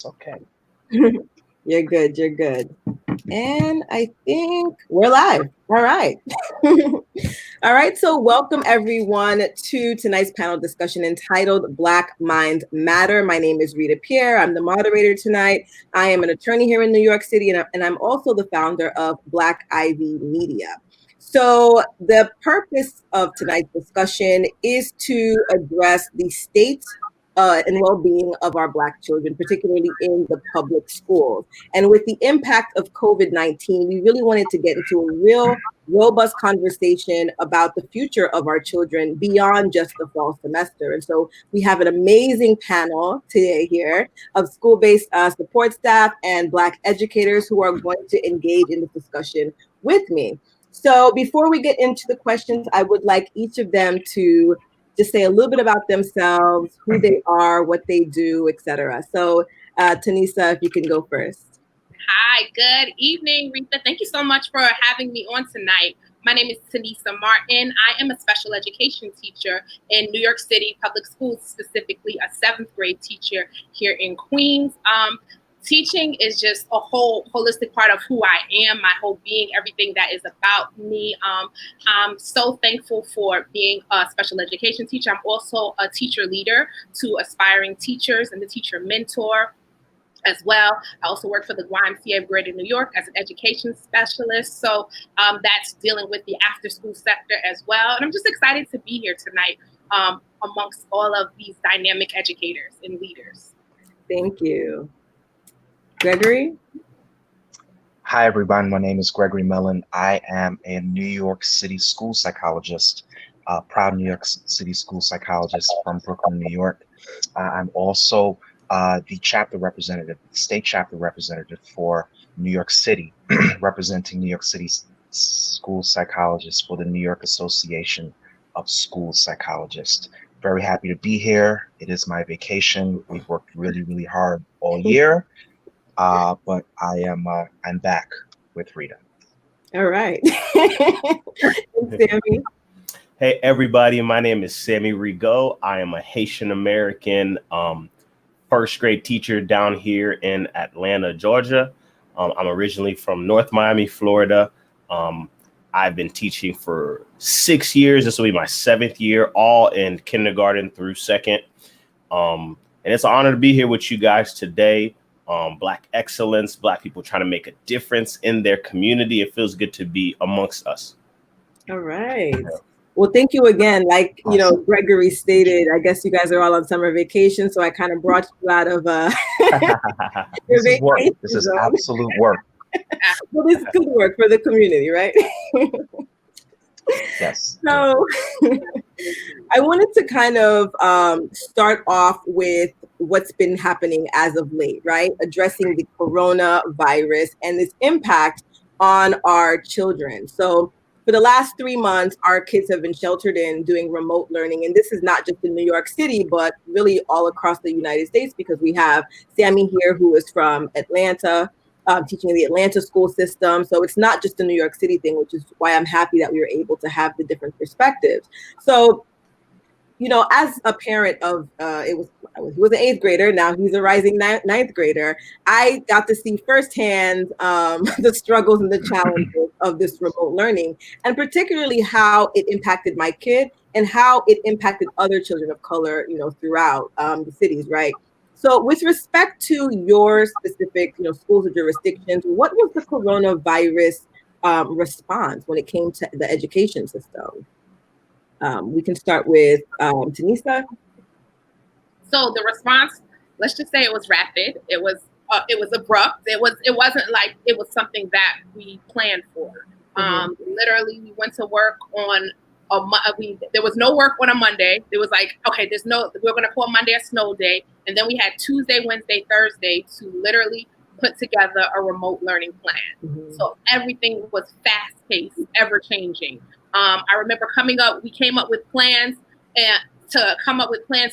Okay. You're good. You're good. And I think we're live. All right. All right. So, welcome everyone to tonight's panel discussion entitled Black Minds Matter. My name is Rita Pierre. I'm the moderator tonight. I am an attorney here in New York City, and I'm also the founder of Black Ivy Media. So, the purpose of tonight's discussion is to address the state and well-being of our Black children, particularly in the public schools. And with the impact of COVID-19, we really wanted to get into a real robust conversation about the future of our children beyond just the fall semester. And so we have an amazing panel today here of school-based support staff and Black educators who are going to engage in this discussion with me. So before we get into the questions, I would like each of them to just say a little bit about themselves, who they are, what they do, etc. So Tynisa, if you can go first. Hi, good evening, Ritha. Thank you so much for having me on tonight. My name is Tanisa Martin. I am a special education teacher in New York City public schools, specifically a 7th grade teacher here in Queens. Teaching is just a whole holistic part of who I am, my whole being, everything that is about me. I'm so thankful for being a special education teacher. I'm also a teacher leader to aspiring teachers and the teacher mentor as well. I also work for the YMCA of Greater New York as an education specialist. So that's dealing with the after school sector as well. And I'm just excited to be here tonight amongst all of these dynamic educators and leaders. Thank you. Gregory? Hi, everyone. My name is Gregory Mellon. I am a New York City school psychologist, proud New York City school psychologist from Brooklyn, New York. I'm also the chapter representative, state chapter representative for New York City, representing New York City school psychologists for the New York Association of School Psychologists. Very happy to be here. It is my vacation. We've worked really, really hard all year. But I'm back with Rita. All right. Sammy. Hey, everybody. My name is Sammy Rigo. I am a Haitian American first grade teacher down here in Atlanta, Georgia. I'm originally from North Miami, Florida. I've been teaching for 6 years. This will be my 7th year, all in kindergarten through 2nd. And it's an honor to be here with you guys today. Black excellence, Black people trying to make a difference in their community. It feels good to be amongst us. All right. Well, thank you again. Like, you know, Gregory stated, I guess you guys are all on summer vacation, so I kind of brought you out of This is work. This is absolute work. Well, this is good work for the community, right? Yes. So I wanted to kind of start off with what's been happening as of late, right? Addressing the coronavirus and its impact on our children. So for the last 3 months, our kids have been sheltered in doing remote learning. And this is not just in New York City, but really all across the United States, because we have Sammy here, who is from Atlanta, teaching in the Atlanta school system. So it's not just a New York City thing, which is why I'm happy that we were able to have the different perspectives. So, you know, as a parent of, he was an 8th grader, now he's a rising 9th grader, I got to see firsthand the struggles and the challenges of this remote learning, and particularly how it impacted my kid and how it impacted other children of color, you know, throughout the cities, right? So with respect to your specific, you know, schools or jurisdictions, what was the coronavirus response when it came to the education system? We can start with Tynisa. So the response, let's just say it was rapid. It was abrupt. It wasn't like it was something that we planned for. Literally, we went to work on there was no work on a Monday. It was like, okay, we're going to call Monday a snow day. And then we had Tuesday, Wednesday, Thursday to literally put together a remote learning plan. So everything was fast paced, ever changing. I remember we came up with plans to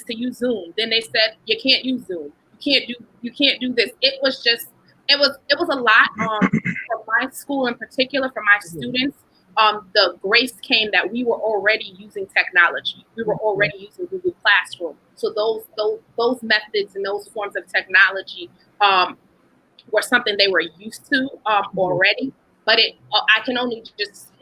use Zoom. Then they said, you can't use Zoom. You can't do this. It was a lot for my school in particular, for my students. The grace came that we were already using technology. We were already using Google Classroom. So those methods and those forms of technology were something they were used to already. But I can only just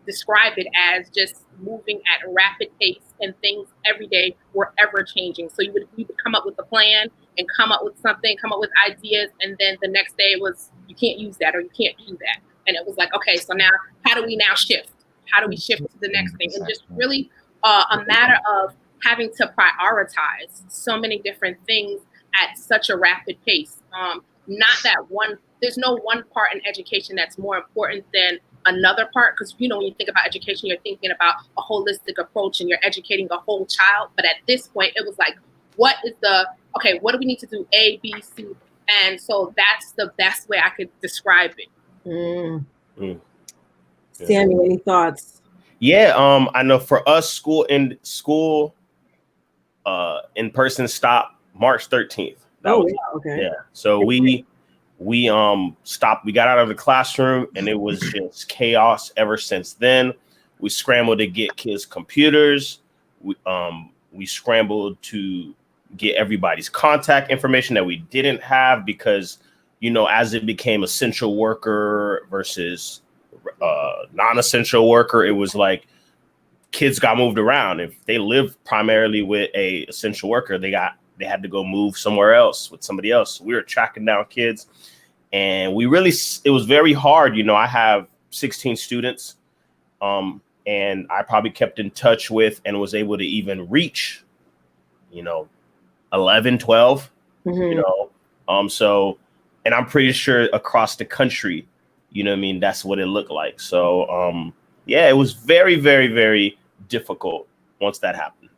describe it as just moving at a rapid pace, and things every day were ever changing. So we would come up with a plan and come up with something, come up with ideas, and then the next day was, you can't use that or you can't do that. And it was like, okay, so now how do we now shift? How do we shift to the next thing? And just really a matter of having to prioritize so many different things at such a rapid pace. Not that there's no one part in education that's more important than another part, because when you think about education, you're thinking about a holistic approach and you're educating a whole child. But at this point, it was like, what do we need to do? A, B, C. And so that's the best way I could describe it. Sammy, any thoughts? Yeah, I know for us, school in person stopped March 13th. Okay. Yeah. So we stopped. We got out of the classroom, and it was just chaos ever since then. We scrambled to get kids computers. We scrambled to get everybody's contact information that we didn't have, because as it became essential worker versus non-essential worker, it was like kids got moved around. If they lived primarily with a essential worker, they had to go move somewhere else with somebody else. We were tracking down kids, and it was very hard. I have 16 students, and I probably kept in touch with and was able to even reach, 11, 12, so, and I'm pretty sure across the country, that's what it looked like. So, it was very, very, very difficult once that happened.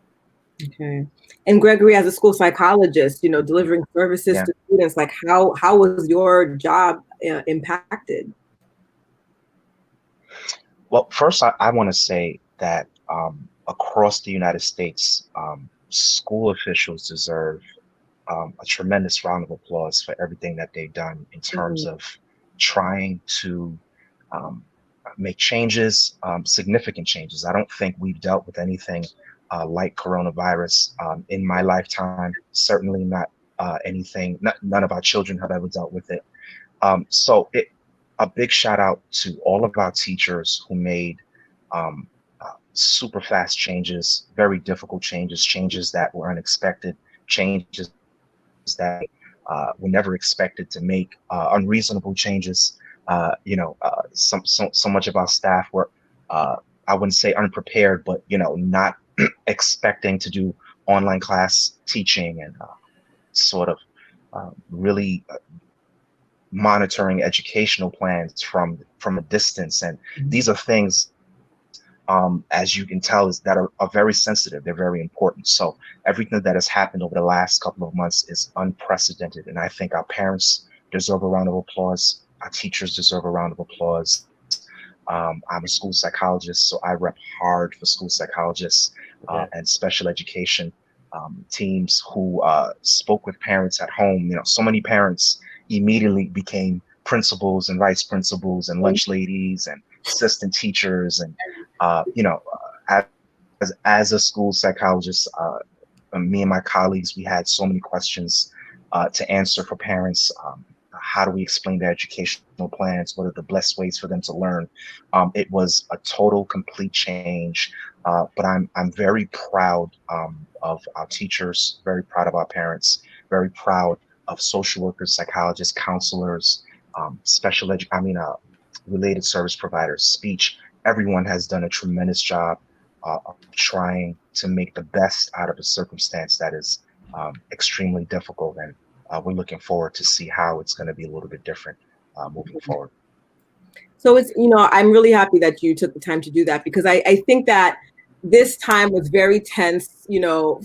Okay. And Gregory, as a school psychologist, delivering services to students, like how was your job impacted? Well, first, I want to say that across the United States, school officials deserve a tremendous round of applause for everything that they've done in terms of trying to make changes, significant changes. I don't think we've dealt with anything like coronavirus in my lifetime. Certainly not anything. None of our children have ever dealt with it. So a big shout out to all of our teachers who made super fast changes, very difficult changes that were unexpected, changes that were never expected to make, unreasonable changes. So much of our staff were, I wouldn't say unprepared, but not expecting to do online class teaching and sort of really monitoring educational plans from a distance. And these are things, as you can tell, that are very sensitive. They're very important. So everything that has happened over the last couple of months is unprecedented. And I think our parents deserve a round of applause. Our teachers deserve a round of applause. I'm a school psychologist, so I rep hard for school psychologists and special education teams who spoke with parents at home. So many parents immediately became principals and vice principals and lunch ladies and assistant teachers. And, as a school psychologist, me and my colleagues, we had so many questions to answer for parents. How do we explain their educational plans? What are the best ways for them to learn? It was a total, complete change. But I'm very proud of our teachers, very proud of our parents, very proud of social workers, psychologists, counselors, related service providers, speech. Everyone has done a tremendous job of trying to make the best out of a circumstance that is extremely difficult. And we're looking forward to see how it's going to be a little bit different moving forward. So it's, I'm really happy that you took the time to do that, because I think that this time was very tense,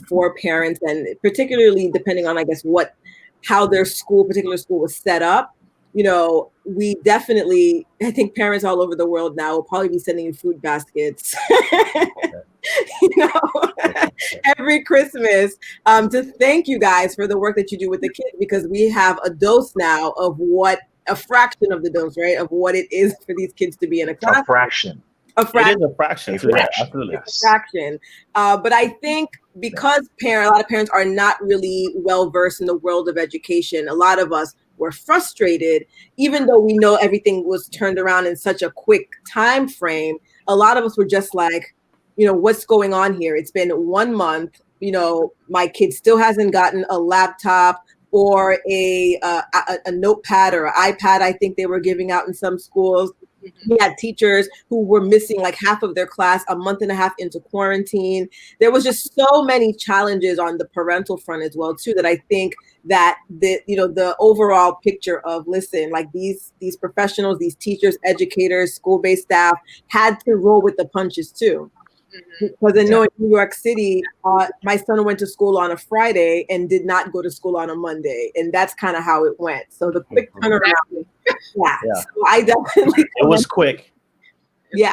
for parents, and particularly depending on, I guess, how their particular school was set up. We definitely, I think parents all over the world now will probably be sending you food baskets, every Christmas, to thank you guys for the work that you do with the kids, because we have a dose now of a fraction of the dose, right, of what it is for these kids to be in a class. A fraction. A fraction. It is a fraction too. Yeah, absolutely. It's a fraction. But I think because a lot of parents are not really well versed in the world of education, a lot of us were frustrated, even though we know everything was turned around in such a quick time frame. A lot of us were just like, what's going on here? It's been 1 month. My kid still hasn't gotten a laptop or a notepad or an iPad. I think they were giving out in some schools. We had teachers who were missing like half of their class a month and a half into quarantine. There was just so many challenges on the parental front as well too, that I think that the overall picture of, listen, like these professionals, these teachers, educators, school-based staff had to roll with the punches too. Because in New York City, my son went to school on a Friday and did not go to school on a Monday, and that's kind of how it went. So the quick turnaround, yeah. So I definitely. It was quick. Yeah.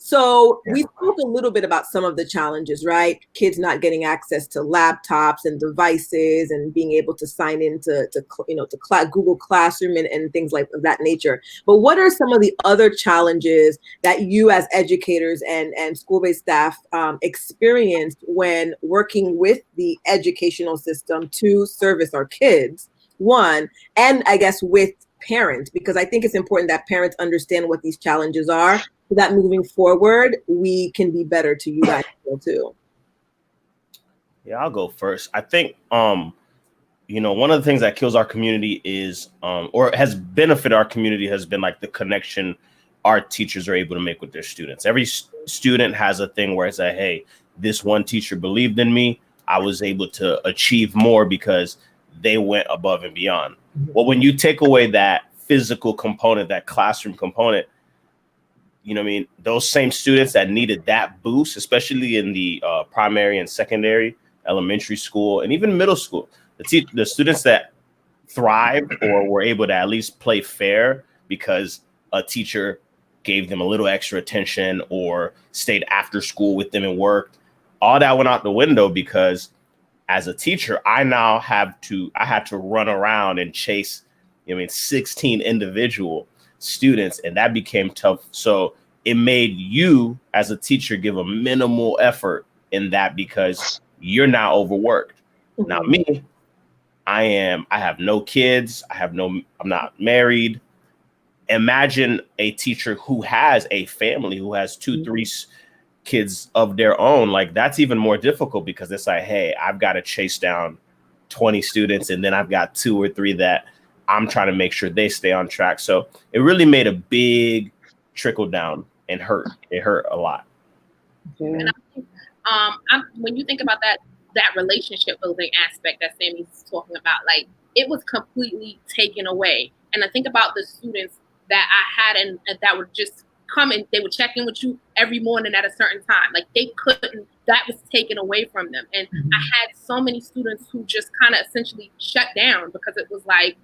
So we spoke a little bit about some of the challenges, right? Kids not getting access to laptops and devices and being able to sign into Google Classroom and things like of that nature. But what are some of the other challenges that you as educators and school-based staff experienced when working with the educational system to service our kids? One, and I guess with parents, because I think it's important that parents understand what these challenges are, so that moving forward, we can be better to you guys too. Yeah, I'll go first. I think, one of the things that kills our community is, or has benefited our community, has been like the connection our teachers are able to make with their students. Every student has a thing where it's like, hey, this one teacher believed in me. I was able to achieve more because they went above and beyond. Well, when you take away that physical component, that classroom component, those same students that needed that boost, especially in the primary and secondary, elementary school, and even middle school, the students that thrived or were able to at least play fair because a teacher gave them a little extra attention or stayed after school with them and worked, all that went out the window because as a teacher, I had to run around and chase, 16 individual students, and that became tough. So it made you as a teacher give a minimal effort in that because you're now overworked. Mm-hmm. Now me, I have no kids. I'm not married. Imagine a teacher who has a family, who has 2-3 kids of their own. Like that's even more difficult because it's like, hey, I've got to chase down 20 students and then I've got 2 or 3 that I'm trying to make sure they stay on track. So it really made a big trickle down and hurt. It hurt a lot. Okay. And I think, when you think about that relationship building aspect that Sammy's talking about, like it was completely taken away. And I think about the students that I had and that would just come and they would check in with you every morning at a certain time. Like they couldn't, that was taken away from them. And I had so many students who just kind of essentially shut down because it was like,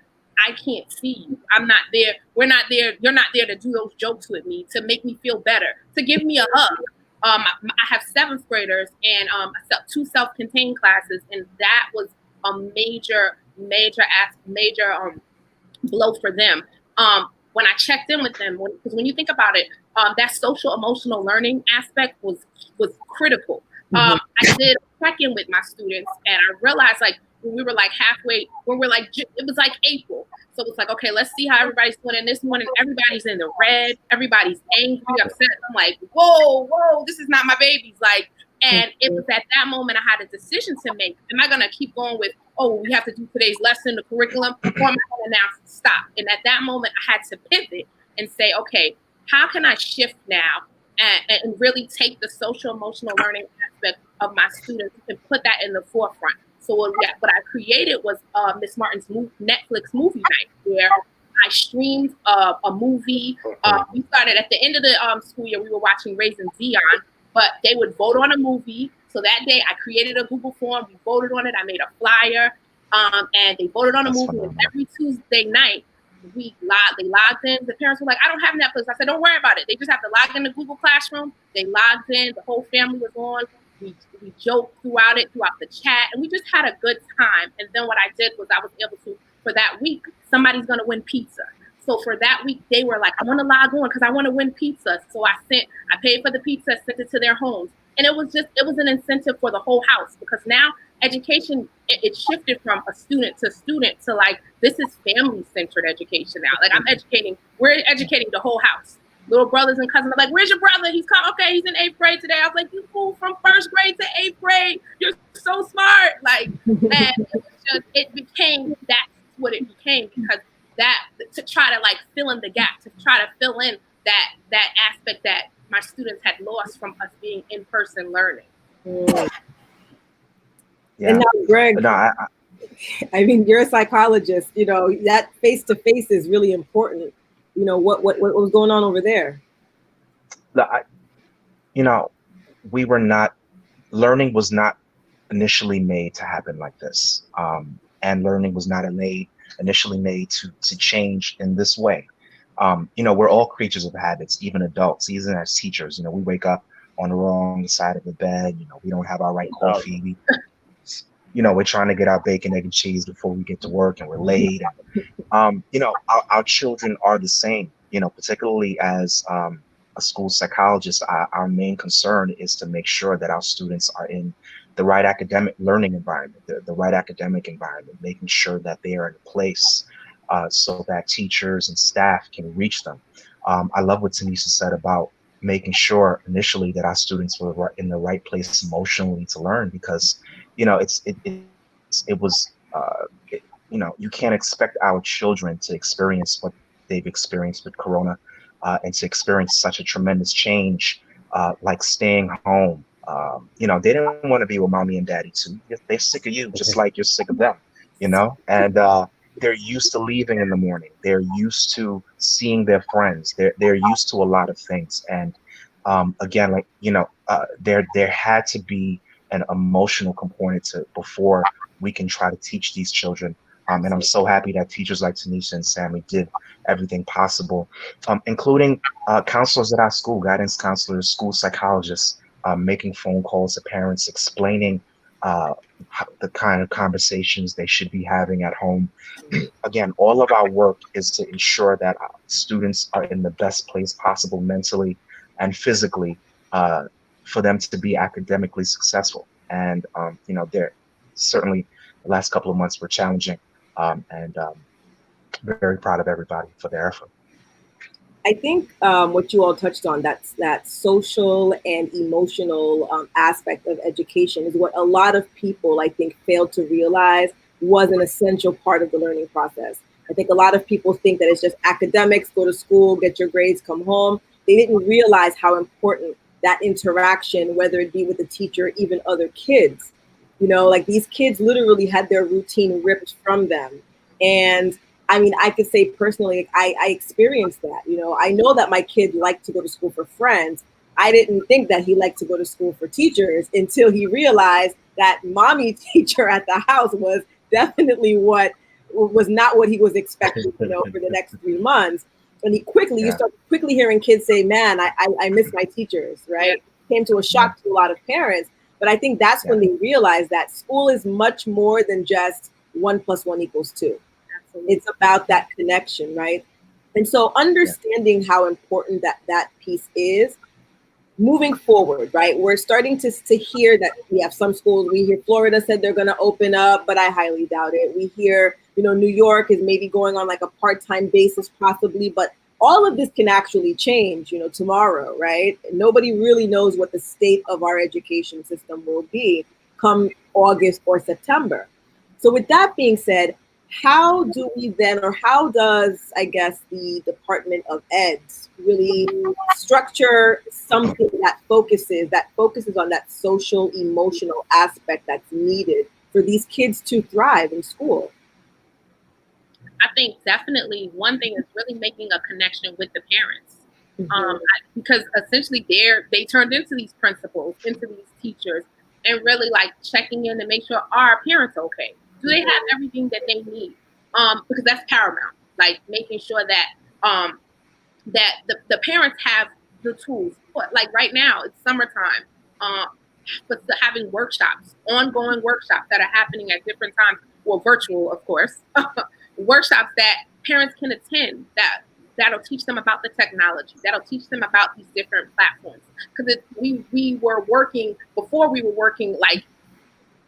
I can't see you. I'm not there. We're not there. You're not there to do those jokes with me, to make me feel better, to give me a hug. I have 7th graders and 2 self-contained classes. And that was a major blow for them. When I checked in with them, because when you think about it, that social emotional learning aspect was critical. I did check in with my students, and I realized like when we were like halfway, it was like April, so it was like, okay, let's see how everybody's doing. And this morning, everybody's in the red, everybody's angry, upset. I'm like, whoa, this is not my babies, like. And it was at that moment I had a decision to make. Am I gonna keep going with, we have to do today's lesson, the curriculum, or am I gonna now stop? And at that moment, I had to pivot and say, okay, how can I shift now and really take the social emotional learning aspect of my students and put that in the forefront? So what I created was Miss Martin's Netflix movie night, where I streamed a movie. We started at the end of the school year. We were watching Raising Dion. But they would vote on a movie. So that day I created a Google form. We voted on it. I made a flyer, and they voted on a movie. And every Tuesday night, they logged in. The parents were like, I don't have Netflix. I said, don't worry about it. They just have to log in the Google Classroom. They logged in. The whole family was on. We joked throughout the chat, and we just had a good time. And then what I did was I was able to, for that week, somebody's going to win pizza. So for that week, they were like, I want to log on because I want to win pizza. So I paid for the pizza, sent it to their homes. And it was an incentive for the whole house, because now education, it shifted from a student to like, this is family-centered education now. Like we're educating the whole house. Little brothers and cousins are like, where's your brother? He's come, okay, he's in 8th grade today. I was like, you fool, from 1st grade to 8th grade. You're so smart. Like, and it became, that's what it became, because that, to try to like fill in the gap, to try to fill in that aspect that my students had lost from us being in-person learning. Yeah. And now, Greg, I mean, you're a psychologist, you know, that face-to-face is really important. You know, what was going on over there? You know, learning was not initially made to happen like this. And learning was not initially made to change in this way. You know, we're all creatures of habits, even adults, even as teachers. You know, we wake up on the wrong side of the bed. You know, we don't have our right coffee. You know, we're trying to get our bacon, egg, and cheese before we get to work, and we're late. You know, our children are the same. You know, particularly as a school psychologist, our main concern is to make sure that our students are in the right academic learning environment, the right academic environment, making sure that they are in a place so that teachers and staff can reach them. I love what Tynisa said about making sure initially that our students were in the right place emotionally to learn, because, you know, you know, you can't expect our children to experience what they've experienced with Corona, and to experience such a tremendous change, like staying home. You know, they didn't want to be with mommy and daddy too. They're sick of you, just like you're sick of them, you know? And they're used to leaving in the morning. They're used to seeing their friends. They're used to a lot of things. And again, like, you know, there had to be an emotional component before we can try to teach these children. And I'm so happy that teachers like Tynisa and Sammy did everything possible, including counselors at our school, guidance counselors, school psychologists, making phone calls to parents, explaining the kind of conversations they should be having at home. Again, all of our work is to ensure that our students are in the best place possible mentally and physically, for them to be academically successful. And, you know, they're certainly, the last couple of months were challenging, and very proud of everybody for their effort. I think what you all touched on, that social and emotional aspect of education is what a lot of people, I think, failed to realize was an essential part of the learning process. I think a lot of people think that it's just academics, go to school, get your grades, come home. They didn't realize how important that interaction, whether it be with the teacher, even other kids, you know, like these kids literally had their routine ripped from them. And I mean, I could say personally, I experienced that. You know, I know that my kid liked to go to school for friends. I didn't think that he liked to go to school for teachers until he realized that mommy teacher at the house was definitely what was not what he was expecting, you know, for the next 3 months. And you start quickly hearing kids say, man, I miss my teachers, right? It came to a shock to a lot of parents. But I think that's when they realize that school is much more than just 1 + 1 = 2. It's about that connection, right? And so understanding how important that piece is moving forward, right? We're starting to hear that we have some schools. We hear Florida said they're going to open up, but I highly doubt it. We hear, you know, New York is maybe going on like a part-time basis possibly, but all of this can actually change, you know, tomorrow, right? Nobody really knows what the state of our education system will be come August or September. So with that being said, how do we then, or how does, I guess, the Department of Ed really structure something that focuses on that social, emotional aspect that's needed for these kids to thrive in school? I think definitely one thing is really making a connection with the parents, because essentially they turned into these principals, into these teachers, and really like checking in to make sure, are our parents okay? Do they have everything that they need? Because that's paramount. Like making sure that that the parents have the tools. Like right now, it's summertime. But having workshops, ongoing workshops that are happening at different times, well, virtual, of course, workshops that parents can attend that'll teach them about the technology, that'll teach them about these different platforms. Because we were working, before we were working like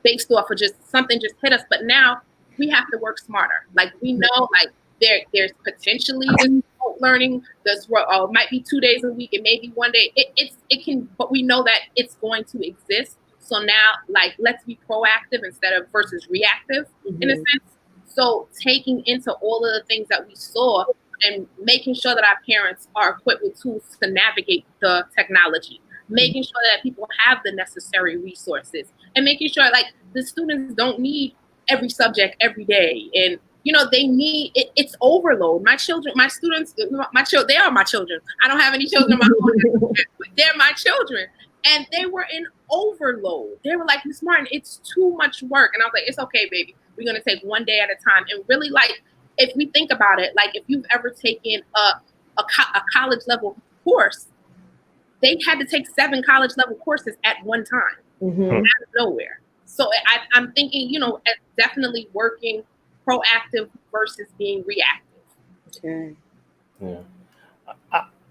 based off of just something just hit us, but now we have to work smarter. Like we know like there's potentially this remote learning, this it might be 2 days a week, it may be 1 day, it can, but we know that it's going to exist. So now like let's be proactive instead of versus reactive in a sense. So taking into all of the things that we saw and making sure that our parents are equipped with tools to navigate the technology, making sure that people have the necessary resources, and making sure like the students don't need every subject every day. And, you know, they need, it's overload. My children, my students, they are my children. I don't have any children of my own, but they're my children. And they were in overload. They were like, Miss Martin, it's too much work. And I was like, it's okay, baby. We're going to take one day at a time. And really, like, if we think about it, like if you've ever taken a college level course, they had to take 7 college level courses at one time out of nowhere. So I'm thinking, you know, definitely working proactive versus being reactive. Okay. Yeah.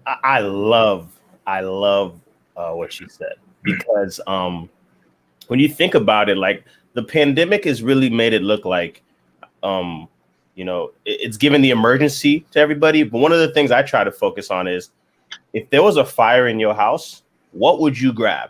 I love what she said, because when you think about it, like the pandemic has really made it look like you know, it's given the emergency to everybody. But one of the things I try to focus on is, if there was a fire in your house, what would you grab?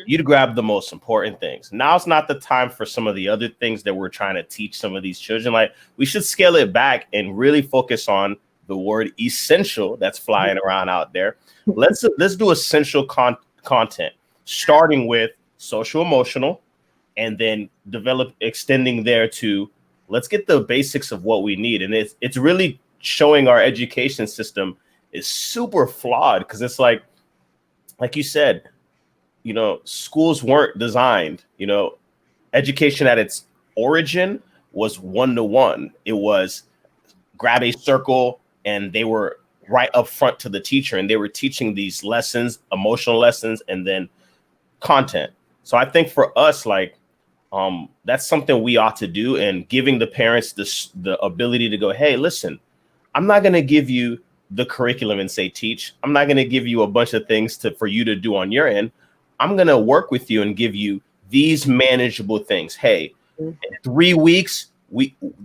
You'd grab the most important things. Now it's not the time for some of the other things that we're trying to teach some of these children. Like, we should scale it back and really focus on the word essential that's flying around out there. Let's do essential content, starting with social emotional, and then extending there to, let's get the basics of what we need. And it's really showing our education system is super flawed, because it's like you said, you know, schools weren't designed, you know, education at its origin was 1-to-1. It was grab a circle, and they were right up front to the teacher, and they were teaching these lessons, emotional lessons, and then content. So I think for us, like, that's something we ought to do, and giving the parents the ability to go, hey, listen, I'm not going to give you the curriculum and say teach. I'm not going to give you a bunch of things for you to do on your end. I'm going to work with you and give you these manageable things. Hey, in 3 weeks,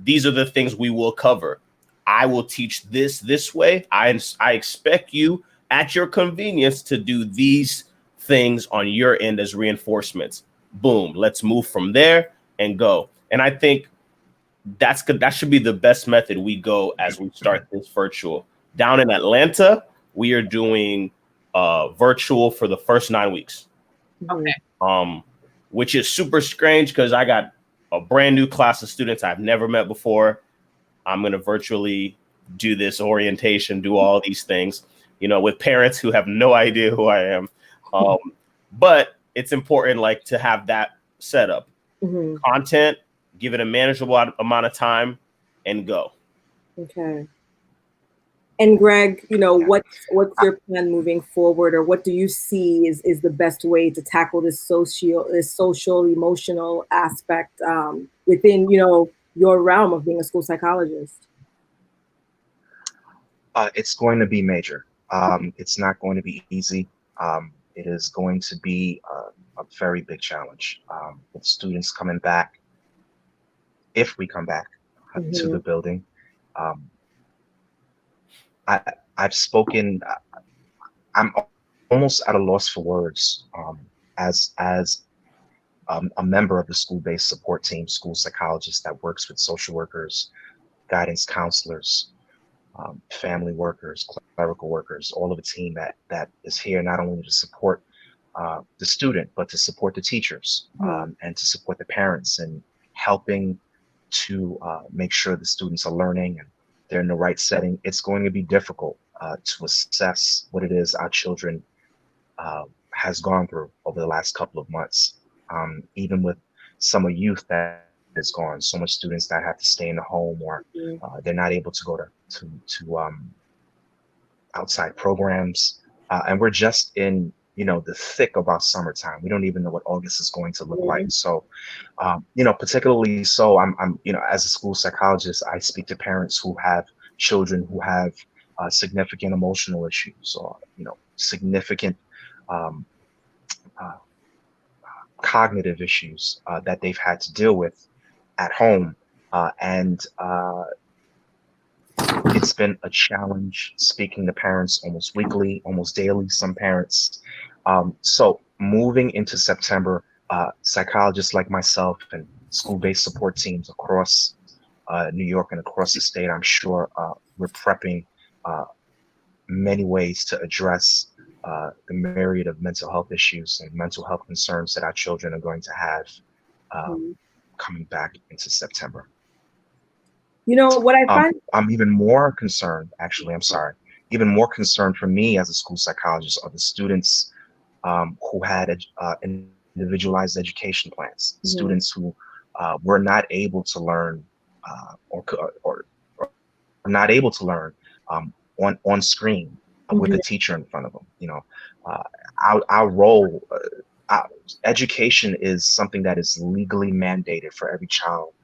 these are the things we will cover. I will teach this way. I expect you at your convenience to do these things on your end as reinforcements. Boom. Let's move from there and go. And I think that should be the best method we go as we start this virtual. Down in Atlanta, we are doing virtual for the first 9 weeks. Okay. Which is super strange, because I got a brand new class of students I've never met before. I'm going to virtually do this orientation, do all these things, you know, with parents who have no idea who I am. But it's important, like, to have that setup. Content, give it a manageable amount of time, and go. Okay. And Greg, you know, what's your plan moving forward, or what do you see is the best way to tackle this social emotional aspect within, you know, your realm of being a school psychologist? It's going to be major. It's not going to be easy. It is going to be a very big challenge with students coming back, if we come back to the building. I've spoken. I'm almost at a loss for words as a member of the school-based support team, school psychologist that works with social workers, guidance counselors, family workers, clerical workers, all of a team that is here not only to support the student, but to support the teachers and to support the parents, and helping to make sure the students are learning and they're in the right setting. It's going to be difficult to assess what it is our children has gone through over the last couple of months. Even with summer youth that is gone, so much students that have to stay in the home, or they're not able to go to outside programs, and we're just in, you know, the thick of our summertime. We don't even know what August is going to look like. So, you know, particularly so, I'm, you know, as a school psychologist, I speak to parents who have children who have significant emotional issues, or significant um, uh, cognitive issues that they've had to deal with at home. And it's been a challenge speaking to parents almost weekly, almost daily, some parents. So moving into September, psychologists like myself and school-based support teams across New York and across the state, I'm sure we're prepping many ways to address the myriad of mental health issues and mental health concerns that our children are going to have coming back into September. What I find, I'm even more concerned, actually, I'm sorry, even more concerned for me as a school psychologist are the students who had individualized education plans, students who were not able to learn or not able to learn on screen with a teacher in front of them. Our role, education is something that is legally mandated for every child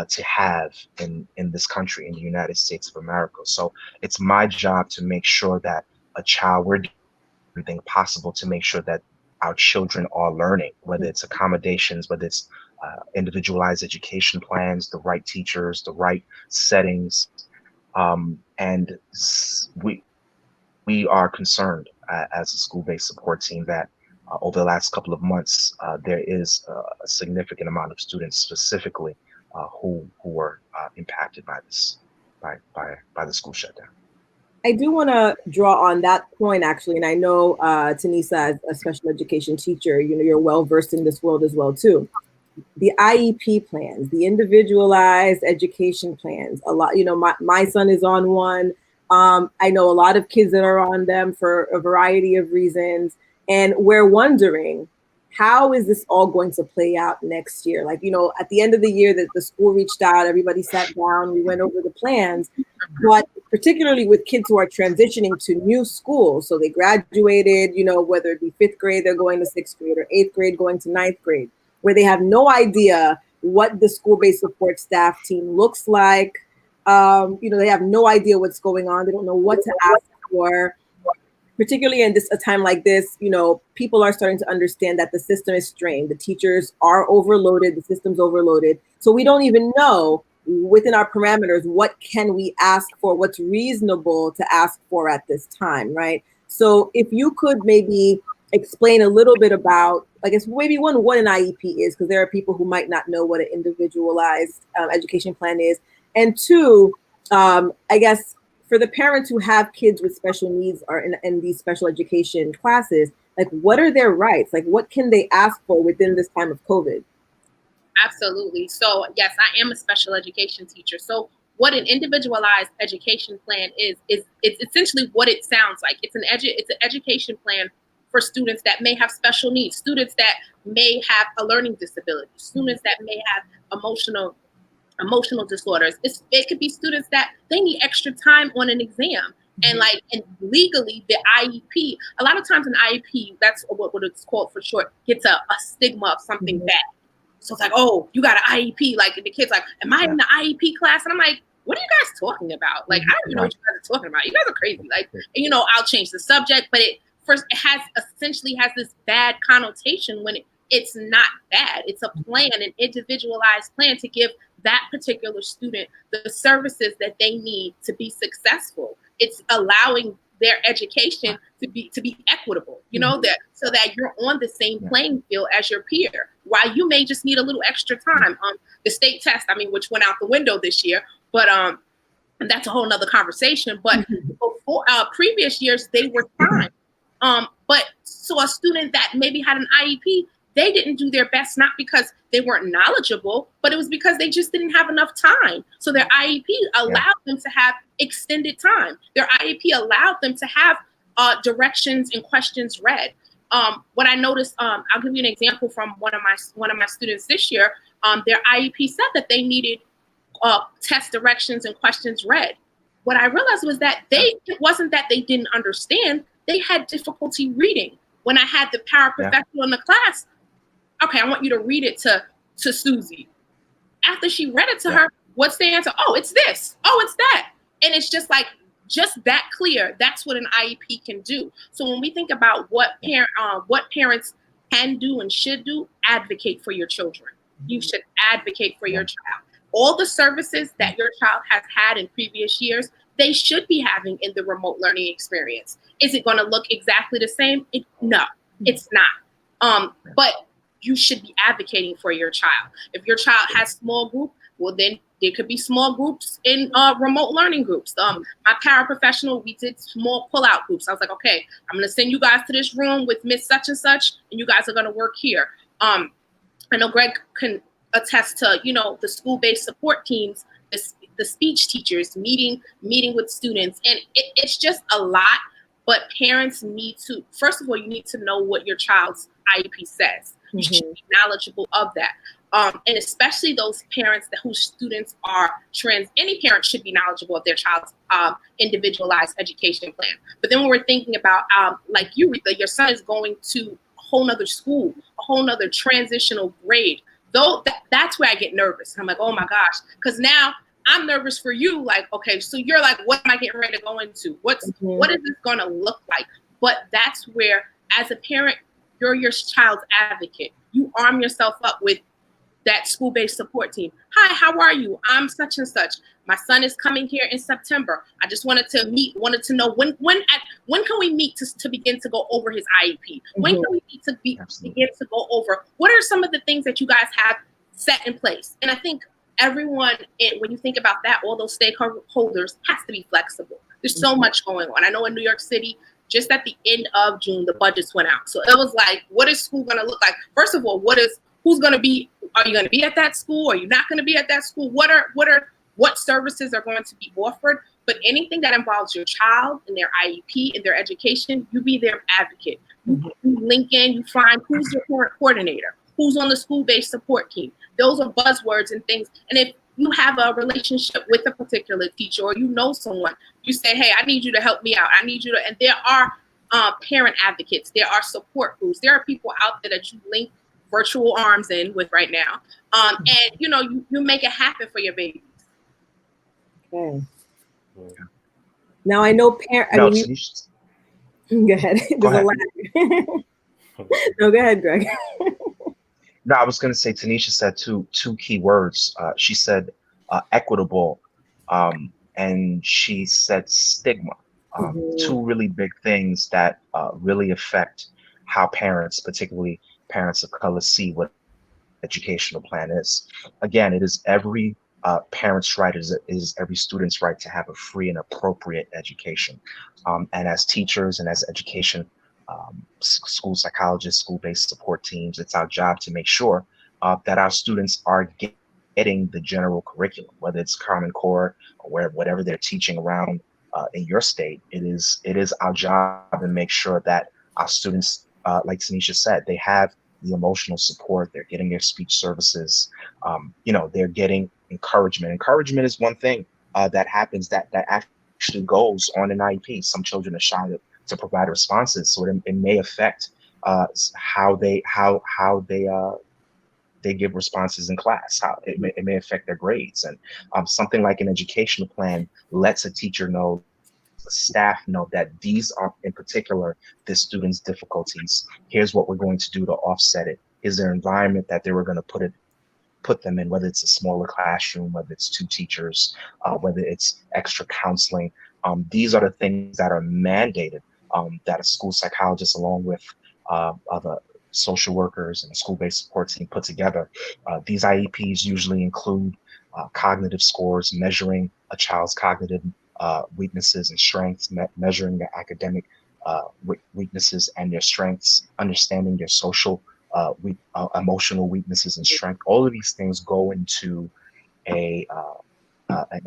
to have in this country, in the United States of America. So it's my job to make sure that we're doing everything possible to make sure that our children are learning, whether it's accommodations, whether it's individualized education plans, the right teachers, the right settings. And we are concerned as a school-based support team that over the last couple of months, there is a significant amount of students specifically who were impacted by this, by the school shutdown. I do want to draw on that point, actually, and I know Tynisa, as a special education teacher, you're well versed in this world as well too. The IEP plans, the individualized education plans, a lot. My son is on one. I know a lot of kids that are on them for a variety of reasons, and we're wondering, how is this all going to play out next year? Like, at the end of the year, the school reached out, everybody sat down, we went over the plans, but particularly with kids who are transitioning to new schools. So they graduated, whether it be 5th grade, they're going to 6th grade, or 8th grade going to 9th grade, where they have no idea what the school-based support staff team looks like. They have no idea what's going on. They don't know what to ask for. Particularly in a time like this, people are starting to understand that the system is strained. The teachers are overloaded. The system's overloaded. So we don't even know within our parameters, what can we ask for? What's reasonable to ask for at this time, right? So if you could maybe explain a little bit about, I guess, maybe what an IEP is, because there are people who might not know what an individualized education plan is. And two, I guess, for the parents who have kids with special needs or in these special education classes, like, what are their rights? Like, what can they ask for within this time of COVID? Absolutely. So yes, I am a special education teacher. So what an individualized education plan is it's essentially what it sounds like. It's an education plan for students that may have special needs, students that may have a learning disability, students that may have emotional disorders. It could be students that they need extra time on an exam. And legally, the IEP, a lot of times an IEP, that's what it's called for short, gets a stigma of something bad. So it's like, oh, you got an IEP. Like, the kid's like, am I in the IEP class? And I'm like, what are you guys talking about? Like, I don't even know what you guys are talking about. You guys are crazy. Like, and, I'll change the subject, but it essentially has this bad connotation when it's not bad. It's a plan, an individualized plan to give that particular student the services that they need to be successful. It's allowing their education to be equitable, that so that you're on the same playing field as your peer. While you may just need a little extra time. The state test, which went out the window this year, but and that's a whole nother conversation. But before previous years, they were fine. But so a student that maybe had an IEP, they didn't do their best, not because they weren't knowledgeable, but it was because they just didn't have enough time. So their IEP allowed them to have extended time. Their IEP allowed them to have directions and questions read. What I noticed, I'll give you an example from one of my students this year. Their IEP said that they needed test directions and questions read. What I realized was that it wasn't that they didn't understand, they had difficulty reading. When I had the paraprofessional in the class, okay, I want you to read it to Susie. After she read it to her, what's the answer? Oh, it's this. Oh, it's that. And it's just like, just that clear, that's what an IEP can do. So when we think about what parents can do and should do, advocate for your children. You should advocate for your child. All the services that your child has had in previous years, they should be having in the remote learning experience. Is it going to look exactly the same? No, it's not. But you should be advocating for your child. If your child has small group, well, then there could be small groups in remote learning groups. My paraprofessional, we did small pull-out groups. I was like, okay, I'm going to send you guys to this room with Miss such and such, and you guys are going to work here. I know Greg can attest to, the school-based support teams, the speech teachers meeting with students, and it's just a lot. But parents need to, first of all, you need to know what your child's IEP says. You should be knowledgeable of that. And especially those parents whose students are trans, any parent should be knowledgeable of their child's individualized education plan. But then when we're thinking about, like you, Ritha, your son is going to a whole nother school, a whole nother transitional grade. Though that's where I get nervous. I'm like, oh my gosh, because now I'm nervous for you. Like, okay, so you're like, what am I getting ready to go into? What is this going to look like? But that's where, as a parent, you're your child's advocate. You arm yourself up with that school-based support team. Hi, how are you? I'm such and such. My son is coming here in September. I just wanted to know when can we meet to begin to go over his IEP? When can we meet to begin to go over what are some of the things that you guys have set in place? And I think everyone, when you think about that, all those stakeholders has to be flexible. There's so much going on. I know in New York City, just at the end of June, the budgets went out. So it was like, what is school going to look like? First of all, who's going to be, are you going to be at that school? Are you not going to be at that school? What services are going to be offered? But anything that involves your child and their IEP and their education, you be their advocate. You link in, you find who's your parent coordinator, who's on the school-based support team. Those are buzzwords and things. And if you have a relationship with a particular teacher or you know someone, you say, hey, I need you to help me out. I need you to, and there are parent advocates. There are support groups. There are people out there that you link virtual arms in with right now. And, you make it happen for your babies. Okay. Now I know parents. Go ahead. There's a lot. No, go ahead, Greg. No, I was going to say, Tanisha said two key words. She said equitable, and she said stigma. Two really big things that really affect how parents, particularly parents of color, see what educational plan is. Again, it is every parent's right, is every student's right to have a free and appropriate education. And as teachers and as education school psychologists, school-based support teams, it's our job to make sure that our students are getting the general curriculum, whether it's Common Core or whatever they're teaching around in your state. It is our job to make sure that our students, like Tanisha said, they have the emotional support, they're getting their speech services, they're getting encouragement. Encouragement is one thing that happens that actually goes on an IEP. Some children are shy to provide responses, so it may affect how they give responses in class. How it may affect their grades, and something like an educational plan lets a teacher know, the staff know, that these are in particular this student's difficulties. Here's what we're going to do to offset it. Is there an environment that they were going to put them in, whether it's a smaller classroom, whether it's 2 teachers, whether it's extra counseling. These are the things that are mandated, that a school psychologist, along with other social workers and a school-based support team, put together. These IEPs usually include cognitive scores, measuring a child's cognitive weaknesses and strengths, measuring their academic weaknesses and their strengths, understanding their social emotional weaknesses and strength. All of these things go into an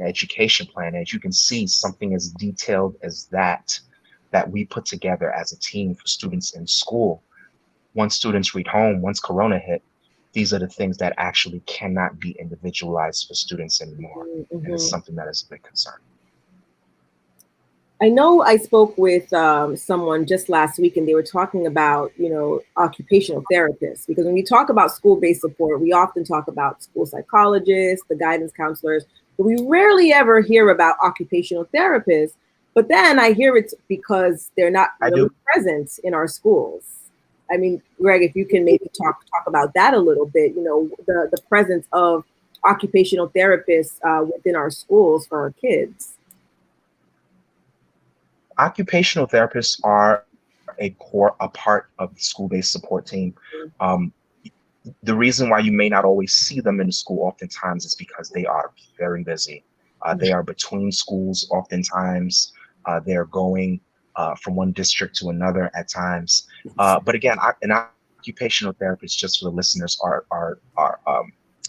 education plan. As you can see, something as detailed as that we put together as a team for students in school. Once students read home, once Corona hit, these are the things that actually cannot be individualized for students anymore. And it's something that is a big concern. I know I spoke with someone just last week, and they were talking about, occupational therapists, because when we talk about school-based support, we often talk about school psychologists, the guidance counselors, But we rarely ever hear about occupational therapists. But then I hear it's because they're not really present in our schools. I mean, Greg, if you can maybe talk about that a little bit, you know, the presence of occupational therapists within our schools for our kids. Occupational therapists are a part of the school-based support team. The reason why you may not always see them in the school oftentimes is because they are very busy. They are between schools oftentimes. They're going from one district to another at times. But again, an occupational therapist, just for the listeners, are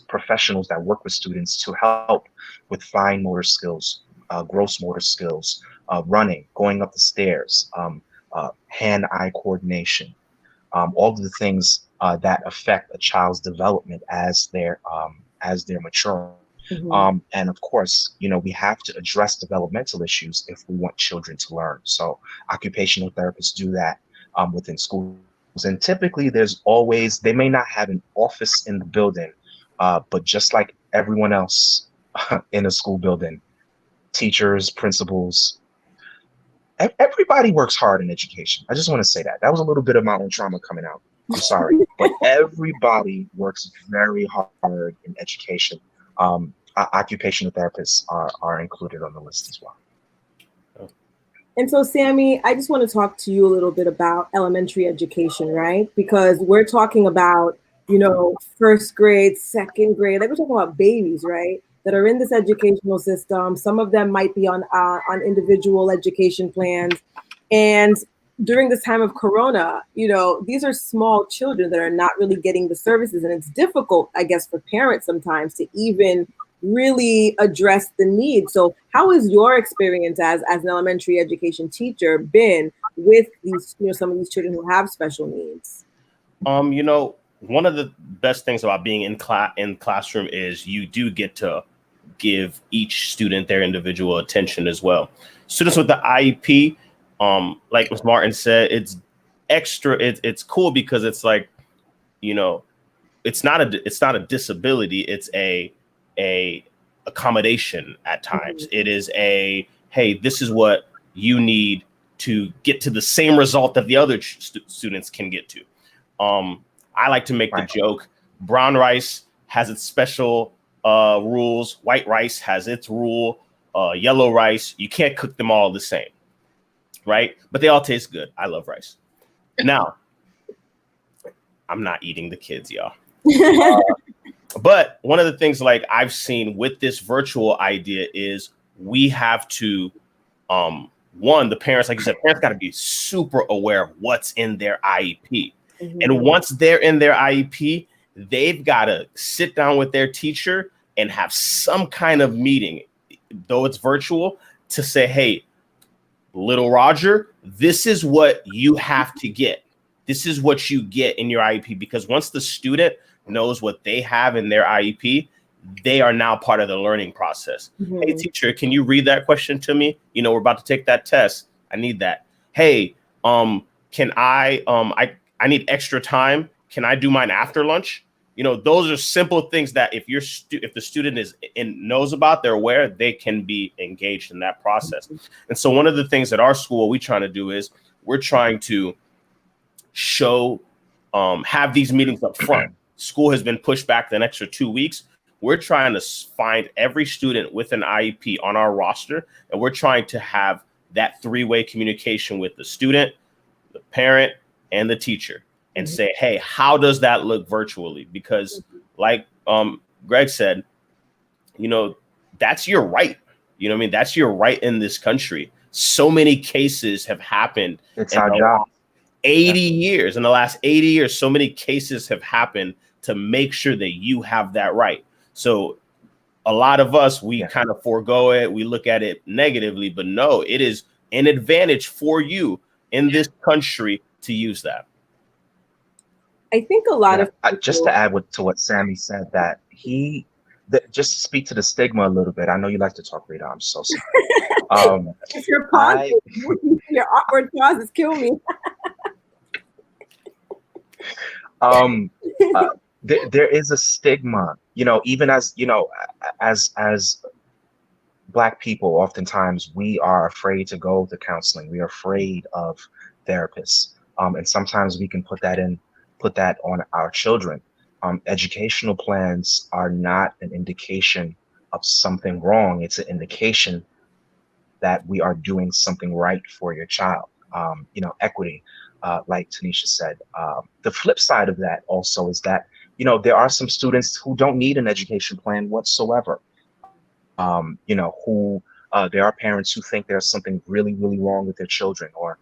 professionals that work with students to help with fine motor skills, gross motor skills, running, going up the stairs, hand-eye coordination, all of the things that affect a child's development as they're maturing. And of course, you know, we have to address developmental issues if we want children to learn. So occupational therapists do that within schools. And typically they may not have an office in the building, but just like everyone else in a school building, teachers, principals, everybody works hard in education. I just want to say that. That was a little bit of my own trauma coming out. I'm sorry, but everybody works very hard in education. Occupational therapists are included on the list as well. And so, Sammy, I just want to talk to you a little bit about elementary education, right? Because we're talking about, you know, first grade, second grade, like we're talking about babies, right? That are in this educational system. Some of them might be on individual education plans. And during this time of Corona, you know, these are small children that are not really getting the services. And it's difficult, I guess, for parents sometimes to even really address the need. So how has your experience as an elementary education teacher been with these, you know, some of these children who have special needs? You know, one of the best things about being in classroom is you do get to give each student their individual attention as well. Students with the IEP, like Ms. Martin said, it's extra. It's cool because it's like, you know, it's not a disability. It's a accommodation at times. It is hey, this is what you need to get to the same result that the other students can get to. I like to make the joke, brown rice has its special rules. White rice has its rule. Yellow rice, you can't cook them all the same, right? But they all taste good. I love rice. Now, I'm not eating the kids, y'all. But one of the things like I've seen with this virtual idea is we have to, one, the parents, like you said, parents got to be super aware of what's in their IEP. And once they're in their IEP, they've got to sit down with their teacher and have some kind of meeting, though it's virtual, to say, hey, little Roger, this is what you have to get. This is what you get in your IEP, because once the student knows what they have in their IEP, they are now part of the learning process. Hey, teacher, can you read that question to me? You know, we're about to take that test. I need that. Hey, can I need extra time. Can I do mine after lunch? You know, those are simple things that if the student is knows about, they're aware, they can be engaged in that process. And so one of the things at our school, what we're trying to do is we're trying to show, have these meetings up front. School has been pushed back an extra 2 weeks. We're trying to find every student with an IEP on our roster, and we're trying to have that three-way communication with the student, the parent, and the teacher, and say, hey, how does that look virtually? Because like Greg said, you know, that's your right. You know what I mean? That's your right in this country. So many cases have happened. It's our job. 80 years. In the last 80 years, so many cases have happened to make sure that you have that right. So a lot of us, we kind of forego it. We look at it negatively, but no, it is an advantage for you in this country to use that. I think a lot of people, just to add to what Sammy said, that just to speak to the stigma a little bit. I know you like to talk, Rita. I'm so sorry. It's your pauses, your awkward pauses kill me. There is a stigma, you know, even as, you know, as Black people, oftentimes we are afraid to go to counseling. We are afraid of therapists. And sometimes we can put that on our children. Educational plans are not an indication of something wrong. It's an indication that we are doing something right for your child. Equity, like Tanisha said. The flip side of that also is that, there are some students who don't need an education plan whatsoever. There are parents who think there's something really, really wrong with their children, or,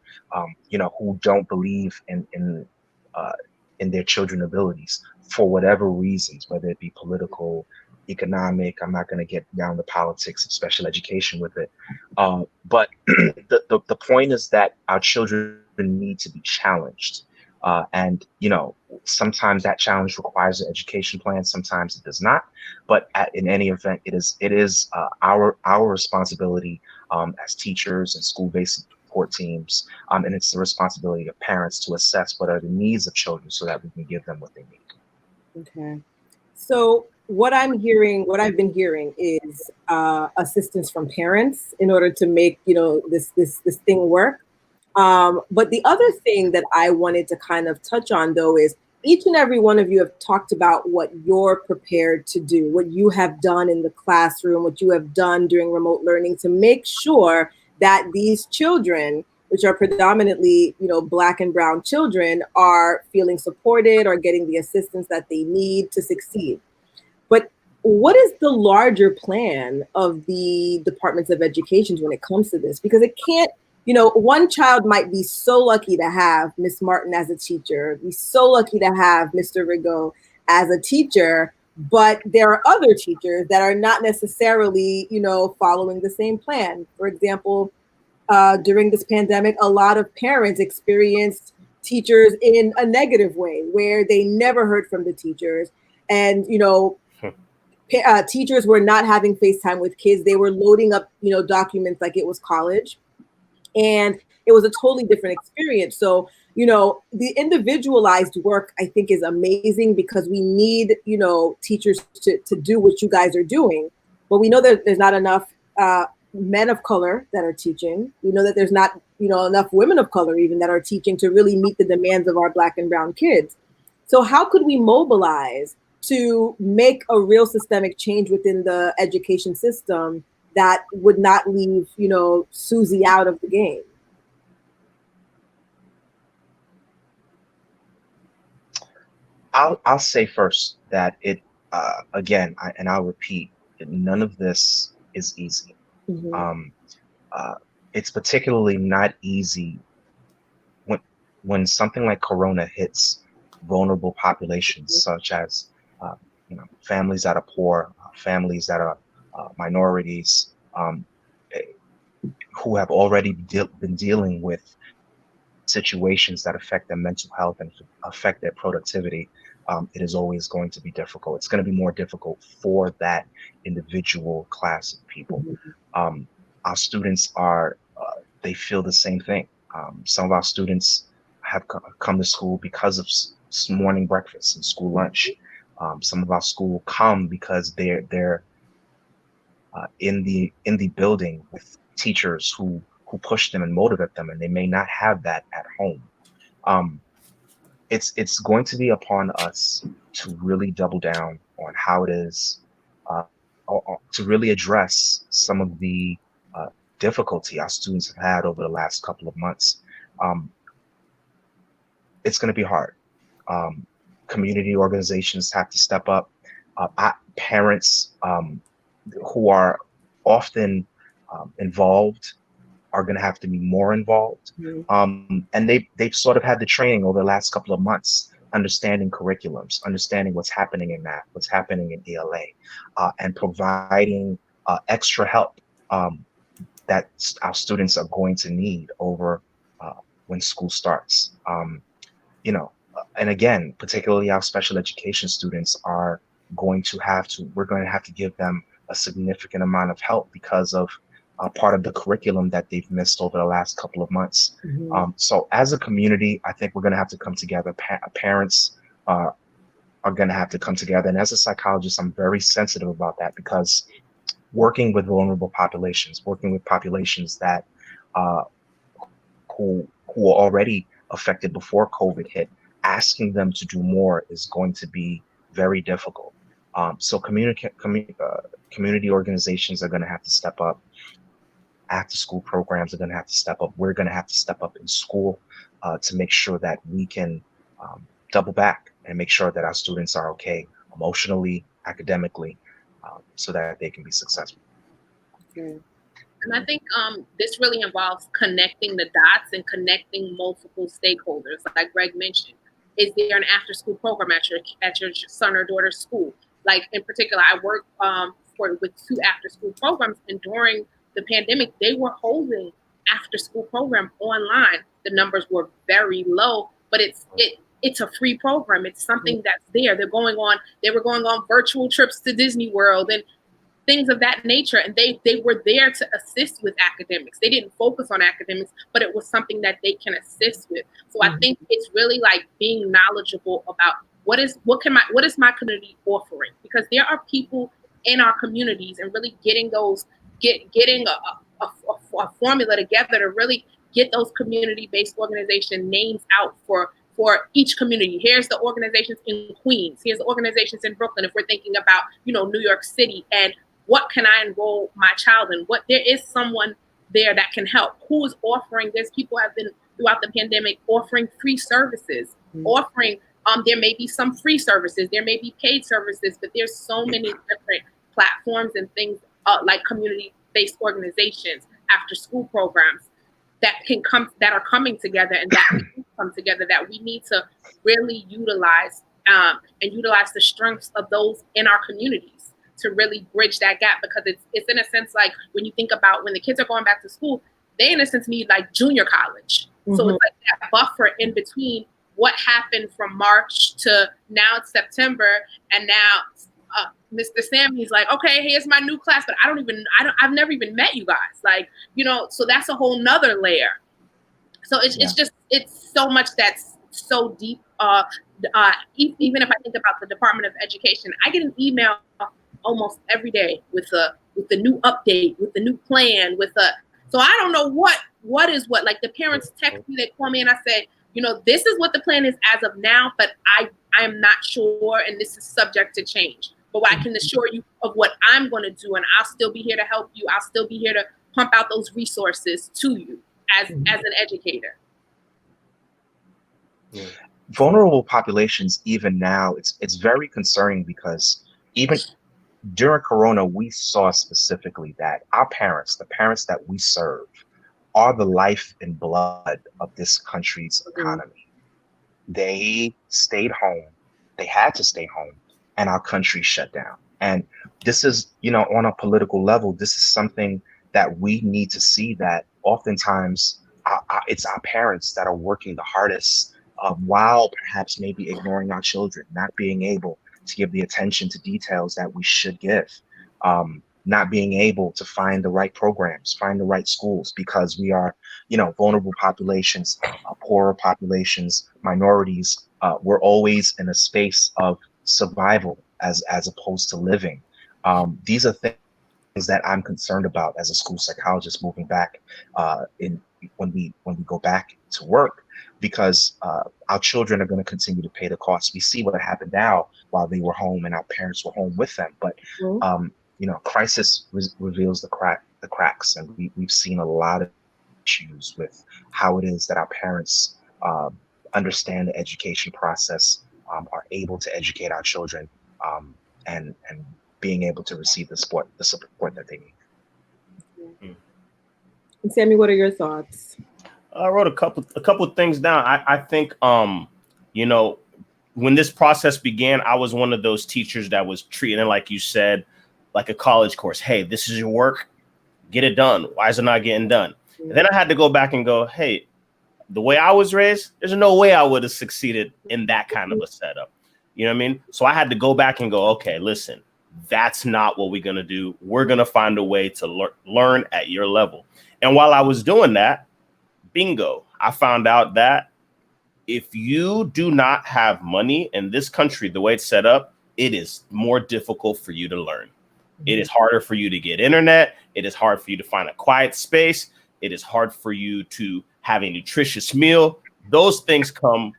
who don't believe uh, in their children's abilities for whatever reasons, whether it be political, economic. I'm not going to get down the politics of special education with it. But the point is that our children need to be challenged. And, sometimes that challenge requires an education plan, sometimes it does not. But in any event, it is our responsibility as teachers and school-based support teams, and it's the responsibility of parents to assess what are the needs of children so that we can give them what they need. Okay. So what I've been hearing is assistance from parents in order to make, this thing work. But the other thing that I wanted to kind of touch on, though, is each and every one of you have talked about what you're prepared to do, what you have done in the classroom, what you have done during remote learning to make sure that these children, which are predominantly, Black and brown children, are feeling supported or getting the assistance that they need to succeed. But what is the larger plan of the departments of education when it comes to this? Because it can't, one child might be so lucky to have Miss Martin as a teacher, be so lucky to have Mr. Rigo as a teacher, but there are other teachers that are not necessarily, following the same plan. For example, during this pandemic, a lot of parents experienced teachers in a negative way, where they never heard from the teachers. And, teachers were not having FaceTime with kids. They were loading up, documents like it was college. And it was a totally different experience. So, the individualized work, I think, is amazing because we need, teachers to do what you guys are doing. But we know that there's not enough men of color that are teaching. We know that there's not, enough women of color even that are teaching to really meet the demands of our Black and brown kids. So how could we mobilize to make a real systemic change within the education system that would not leave, Susie out of the game? I'll say first that again, I'll repeat, none of this is easy. Mm-hmm. It's particularly not easy when something like Corona hits vulnerable populations, such as families that are poor, families that are minorities, who have already been dealing with situations that affect their mental health and affect their productivity. It is always going to be difficult. It's going to be more difficult for that individual class of people. Our students they feel the same thing. Some of our students have come to school because of morning breakfast and school lunch. Some of our school come because they're in the building with teachers who push them and motivate them, and they may not have that at home. It's going to be upon us to really double down on how it is to really address some of the difficulty our students have had over the last couple of months. It's going to be hard. Community organizations have to step up. Parents who are often involved are going to have to be more involved. And they've sort of had the training over the last couple of months, understanding curriculums, understanding what's happening in math, what's happening in ELA, and providing extra help that our students are going to need over when school starts. And again, particularly our special education students are we're going to have to give them a significant amount of help because of part of the curriculum that they've missed over the last couple of months. So as a community, I think we're going to have to come together. Parents are going to have to come together. And as a psychologist, I'm very sensitive about that because working with vulnerable populations, working with populations that uh, who were already affected before COVID hit, asking them to do more is going to be very difficult. So community organizations are going to have to step up. After school programs are going to have to step up. We're going to have to step up in school to make sure that we can double back and make sure that our students are okay emotionally, academically, so that they can be successful. Okay. And I think this really involves connecting the dots and connecting multiple stakeholders. Like Greg mentioned, is there an after-school program at your son or daughter's school? Like in particular, I work with 2 after-school programs, and during the pandemic, they were holding after-school program online. The numbers were very low, but it's a free program. It's something that's there. They were going on virtual trips to Disney World and things of that nature, and they were there to assist with academics. They didn't focus on academics, but it was something that they can assist with. So I think it's really like being knowledgeable about what is my community offering, because there are people in our communities, and really getting a formula together to really get those community-based organization names out for each community. Here's the organizations in Queens. Here's the organizations in Brooklyn. If we're thinking about, New York City, and what can I enroll my child in? What there is someone there that can help. Who is offering? There's people have been throughout the pandemic offering free services, offering. There may be some free services, there may be paid services, but there's so many different platforms and things like community-based organizations, after-school programs that are coming together, and that can come together, that we need to really utilize and utilize the strengths of those in our communities to really bridge that gap, because it's in a sense like when you think about when the kids are going back to school, they in a sense need like junior college. So it's like that buffer in between what happened from March to now it's September, and now Mr. Sammy's like, okay, here's my new class, but I've never even met you guys. Like, so that's a whole nother layer. So it's so much that's so deep. Even if I think about the Department of Education, I get an email almost every day with the new update, with the new plan, so I don't know what is what. Like the parents text me, they call me, and I say, this is what the plan is as of now, but I am not sure, and this is subject to change. But I can assure you of what I'm going to do, and I'll still be here to help you. I'll still be here to pump out those resources to you as an educator. Yeah. Vulnerable populations, even now, it's very concerning, because even during Corona, we saw specifically that our parents, the parents that we serve, are the life and blood of this country's economy. They stayed home. They had to stay home, and our country shut down. And this is, on a political level, this is something that we need to see, that oftentimes it's our parents that are working the hardest, while perhaps maybe ignoring our children, not being able to give the attention to details that we should give, not being able to find the right programs, find the right schools, because we are, vulnerable populations, poorer populations, minorities. We're always in a space of survival as opposed to living. These are things that I'm concerned about as a school psychologist moving back when we go back to work, because our children are going to continue to pay the cost. We see what happened now while they were home and our parents were home with them, but crisis reveals the cracks, and we've seen a lot of issues with how it is that our parents understand the education process, are able to educate our children, and being able to receive the support that they need. And Sammy, what are your thoughts? I wrote a couple of things down. I think when this process began, I was one of those teachers that was treating it, like you said, like a college course. Hey, this is your work, get it done. Why is it not getting done? And then I had to go back and go, hey, the way I was raised, there's no way I would have succeeded in that kind of a setup. You know what I mean? So I had to go back and go, okay, listen, that's not what we're going to do. We're going to find a way to learn at your level. And while I was doing that, bingo, I found out that if you do not have money in this country, the way it's set up, it is more difficult for you to learn. It is harder for you to get internet. It is hard for you to find a quiet space. It is hard for you to have a nutritious meal. Those things come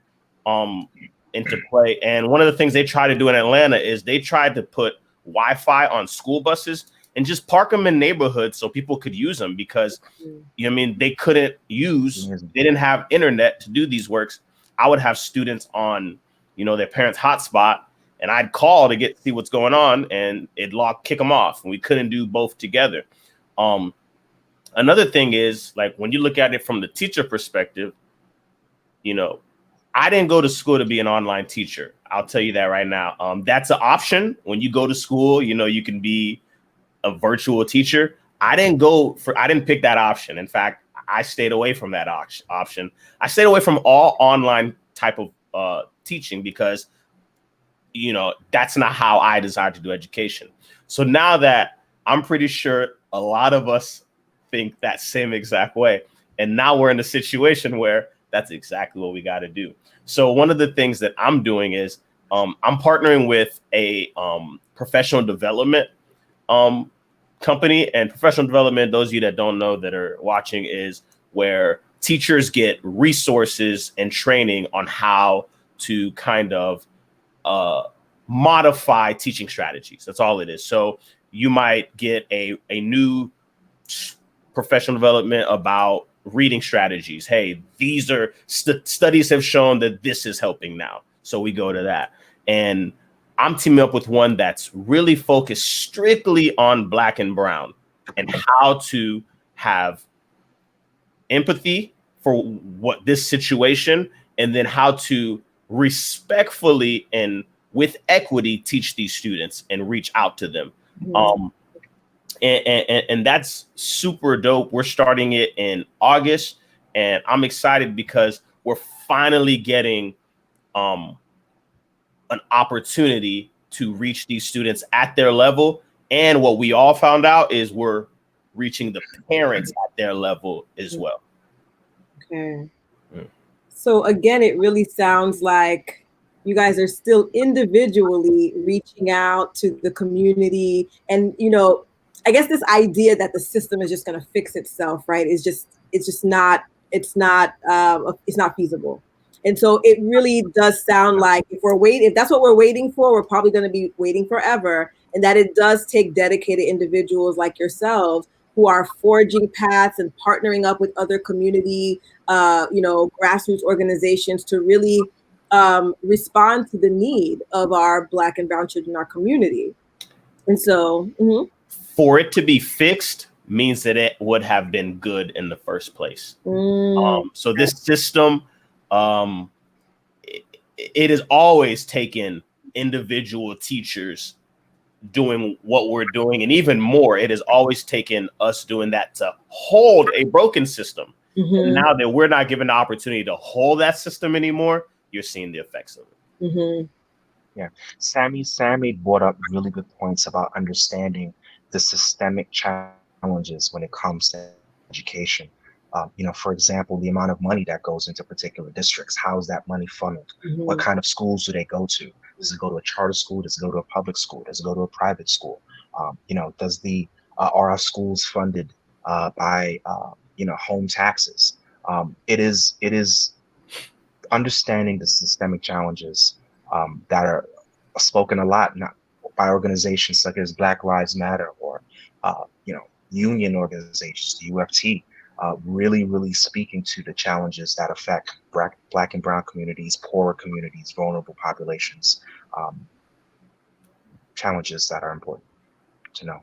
into play. And one of the things they try to do in Atlanta is they tried to put Wi-Fi on school buses and just park them in neighborhoods so people could use them, because you know what I mean, they couldn't use, they didn't have internet to do these works. I would have students on, you know, their parents' hotspot, and I'd call to see what's going on, and it'd kick them off, and we couldn't do both together. Another thing is, like, when you look at it from the teacher perspective, you know, I didn't go to school to be an online teacher. I'll tell you that right now. That's an option. When you go to school, you know, you can be a virtual teacher. I didn't pick that option. In fact, I stayed away from that option. I stayed away from all online type of teaching because, you know, that's not how I desired to do education. So now that I'm pretty sure a lot of us think that same exact way, and now we're in a situation where that's exactly what we got to do. So one of the things that I'm doing is I'm partnering with a professional development company. And professional development, those of you that don't know that are watching, is where teachers get resources and training on how to kind of modify teaching strategies. That's all it is. So you might get a new professional development about reading strategies. Hey, these are studies have shown that this is helping now. So we go to that. And I'm teaming up with one that's really focused strictly on Black and Brown and how to have empathy for what this situation, and then how to respectfully and with equity teach these students and reach out to them. And that's super dope. We're starting it in August, and I'm excited because we're finally getting an opportunity to reach these students at their level. And what we all found out is we're reaching the parents at their level as well. Okay. So again, it really sounds like you guys are still individually reaching out to the community. And, you know, I guess this idea that the system is just going to fix itself, right, is it's not feasible. And so it really does sound like if that's what we're waiting for, we're probably going to be waiting forever. And that it does take dedicated individuals like yourselves who are forging paths and partnering up with other community, grassroots organizations to really respond to the need of our Black and Brown children in our community. And so, for it to be fixed means that it would have been good in the first place. So this system, it has always taken individual teachers doing what we're doing, and even more, it has always taken us doing that to hold a broken system. And now that we're not given the opportunity to hold that system anymore, you're seeing the effects of it. Yeah, Sammy brought up really good points about understanding the systemic challenges when it comes to education. For example, the amount of money that goes into particular districts. How is that money funneled? What kind of schools do they go to? Does it go to a charter school? Does it go to a public school? Does it go to a private school? Are our schools funded by home taxes? It is understanding the systemic challenges that are spoken a lot not by organizations such as Black Lives Matter or union organizations, the UFT. Really speaking to the challenges that affect Black and Brown communities, poorer communities, vulnerable populations, challenges that are important to know.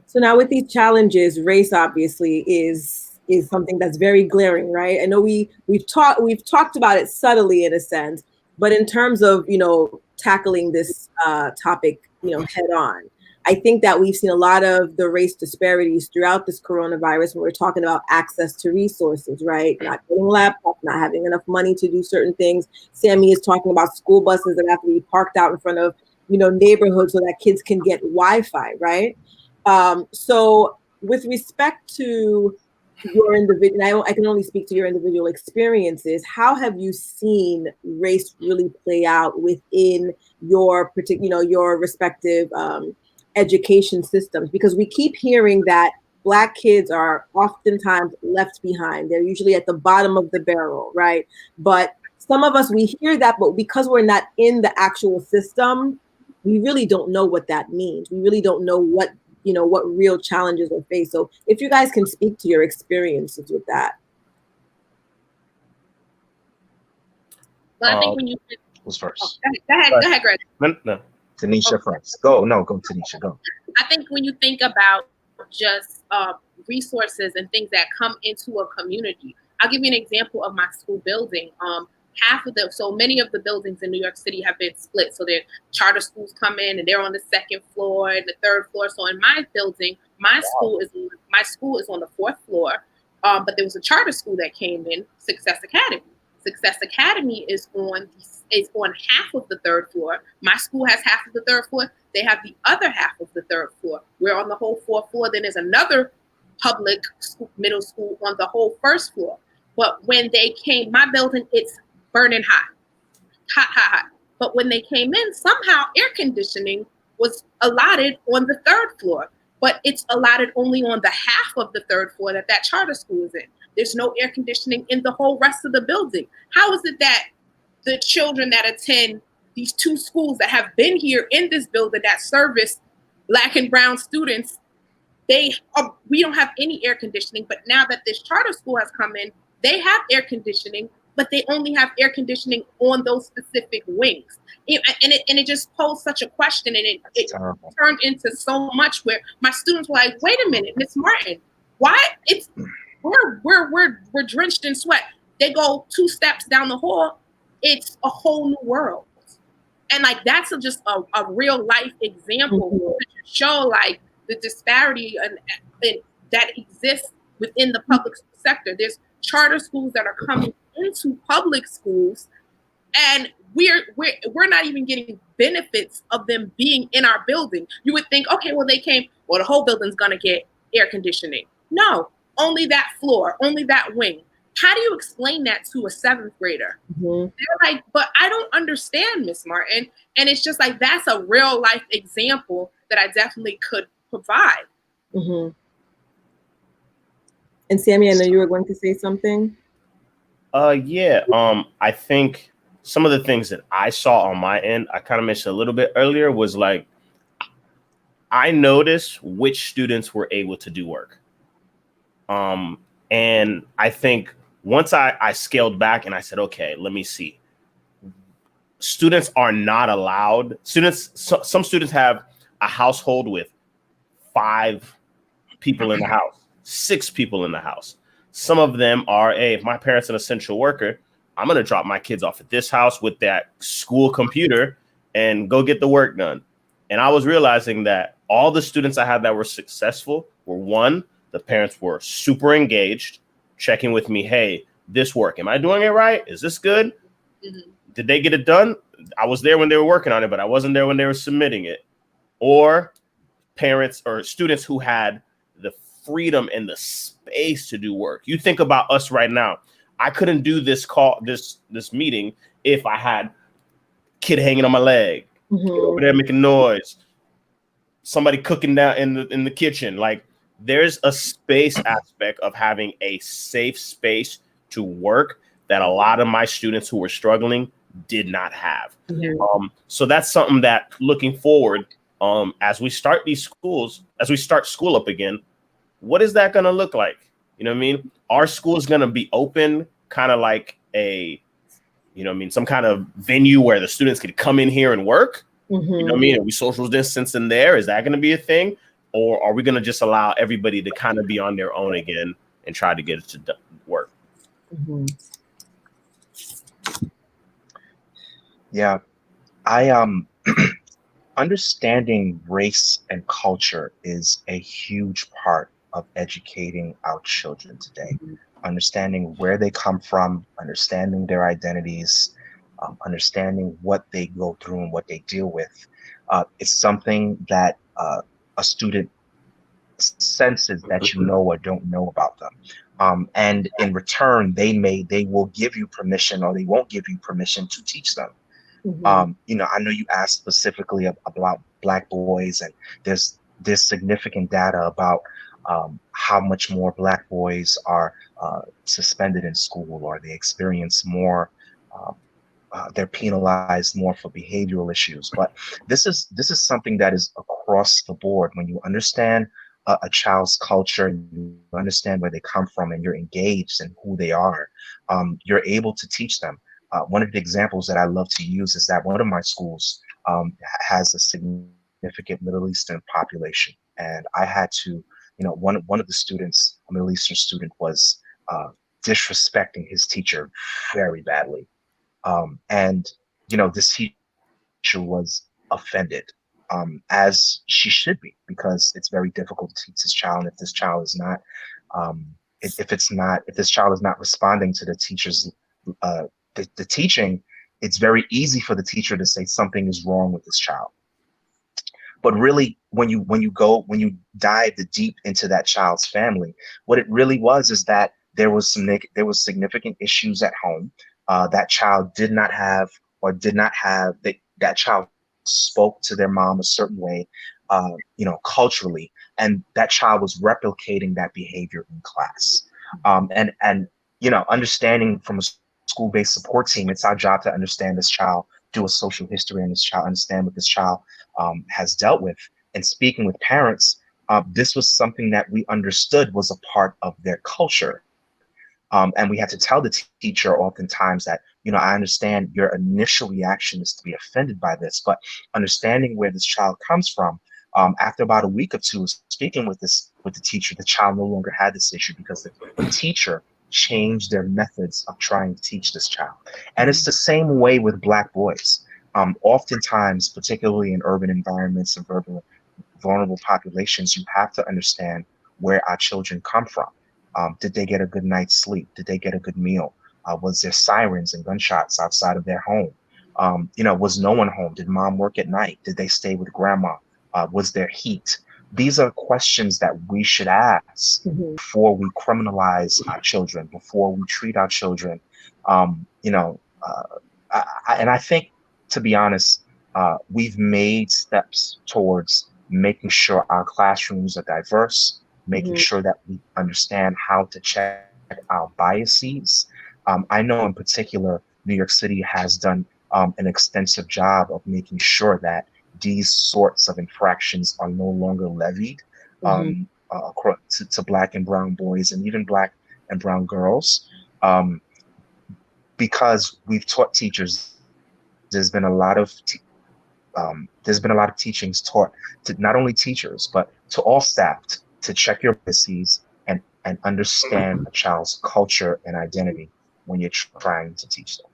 So now with these challenges, race obviously is something that's very glaring, right? I know we've talked about it subtly in a sense, but in terms of tackling this topic head on, I think that we've seen a lot of the race disparities throughout this coronavirus when we're talking about access to resources, right? Not getting laptops, not having enough money to do certain things. Sammy is talking about school buses that have to be parked out in front of, neighborhoods so that kids can get Wi-Fi, right? So with respect to your individual, I can only speak to your individual experiences. How have you seen race really play out within your particular, your respective education systems, because we keep hearing that Black kids are oftentimes left behind. They're usually at the bottom of the barrel, right? But some of us, we hear that, but because we're not in the actual system, we really don't know what that means. We really don't know what, what real challenges are faced. So if you guys can speak to your experiences with that. Well, I think when you who's first? go ahead, Greg. No. Tanisha first. Go, Tanisha, go. I think when you think about just resources and things that come into a community, I'll give you an example of my school building. So many of the buildings in New York City have been split. So their charter schools come in and they're on the second floor and the third floor. So in my building, my school is on the fourth floor. But there was a charter school that came in, Success Academy. Success Academy is on half of the third floor. My school has half of the third floor. They have the other half of the third floor. We're on the whole fourth floor. Then there's another public school, middle school on the whole first floor. But when they came, my building, it's burning hot. But when they came in, somehow air conditioning was allotted on the third floor, but it's allotted only on the half of the third floor that charter school is in. There's no air conditioning in the whole rest of the building. How is it that the children that attend these two schools that have been here in this building that service Black and brown students, we don't have any air conditioning, but now that this charter school has come in, they have air conditioning, but they only have air conditioning on those specific wings. And it just posed such a question, and it turned into so much where my students were like, wait a minute, Miss Martin, why we're drenched in sweat. They go 2 steps down the hall, it's a whole new world. And like that's just a real life example to show like the disparity and that exists within the public sector. There's charter schools that are coming into public schools, and we're not even getting benefits of them being in our building. You would think, okay, well they came, well the whole building's gonna get air conditioning. No, only that floor, only that wing. How do you explain that to a 7th grader? Mm-hmm. They're like, but I don't understand, Miss Martin. And it's just like, that's a real life example that I definitely could provide. Mm-hmm. And Sammy, I know you were going to say something. I think some of the things that I saw on my end, I kind of mentioned a little bit earlier, was like, I noticed which students were able to do work. And I think once I scaled back and I said, okay, let me see. Students are not allowed. Some students have a household with 5 people in the house, 6 people in the house. Some of them are, hey, if my parents are an essential worker, I'm going to drop my kids off at this house with that school computer and go get the work done. And I was realizing that all the students I had that were successful were, one, the parents were super engaged, checking with me, hey, this work, am I doing it right? Is this good? Mm-hmm. Did they get it done? I was there when they were working on it, but I wasn't there when they were submitting it. Or parents or students who had the freedom and the space to do work. You think about us right now. I couldn't do this meeting if I had kid hanging on my leg, over there making noise, somebody cooking down in the kitchen. Like, there's a space aspect of having a safe space to work that a lot of my students who were struggling did not have. Mm-hmm. So that's something that looking forward, as we start school up again, what is that going to look like? You know what I mean? Our school is going to be open kind of like some kind of venue where the students could come in here and work. Mm-hmm. You know what I mean? Are we social distancing there? Is that going to be a thing? Or are we going to just allow everybody to kind of be on their own again and try to get it to work? Mm-hmm. Yeah, I understanding race and culture is a huge part of educating our children today. Mm-hmm. Understanding where they come from, understanding their identities, understanding what they go through and what they deal with. It's something that a student senses that you know or don't know about them. And in return, they will give you permission or they won't give you permission to teach them. Mm-hmm. I know you asked specifically about Black boys, and there's significant data about how much more Black boys are suspended in school, or they experience more. Um, they're penalized more for behavioral issues. But this is something that is across the board. When you understand a child's culture, you understand where they come from, and you're engaged in who they are, you're able to teach them. One of the examples that I love to use is that one of my schools has a significant Middle Eastern population, and I had to, one of the students, a Middle Eastern student, was disrespecting his teacher very badly. And this teacher was offended, as she should be, because it's very difficult to teach this child. And if this child is not, if this child is not responding to the teacher's, the teaching, it's very easy for the teacher to say something is wrong with this child. But really, when you dive deep into that child's family, what it really was is that there was significant issues at home. That child did not have, that child spoke to their mom a certain way, culturally, and that child was replicating that behavior in class. And understanding from a school-based support team, it's our job to understand this child, do a social history on this child, understand what this child has dealt with. And speaking with parents, this was something that we understood was a part of their culture. And we had to tell the teacher oftentimes that, I understand your initial reaction is to be offended by this, but understanding where this child comes from, after about a week or two of speaking with the teacher, the child no longer had this issue because the teacher changed their methods of trying to teach this child. And it's the same way with Black boys. Oftentimes, particularly in urban environments and urban vulnerable populations, you have to understand where our children come from. Did they get a good night's sleep? Did they get a good meal? Was there sirens and gunshots outside of their home? Was no one home? Did mom work at night? Did they stay with grandma? Was there heat? These are questions that we should ask before we criminalize our children, before we treat our children. And I think, to be honest, we've made steps towards making sure our classrooms are diverse, making sure that we understand how to check our biases. I know in particular, New York City has done an extensive job of making sure that these sorts of infractions are no longer levied to Black and brown boys, and even Black and brown girls, because we've taught teachers. There's been a lot of teachings taught to not only teachers but to all staff to check your biases and understand a child's culture and identity when you're trying to teach them.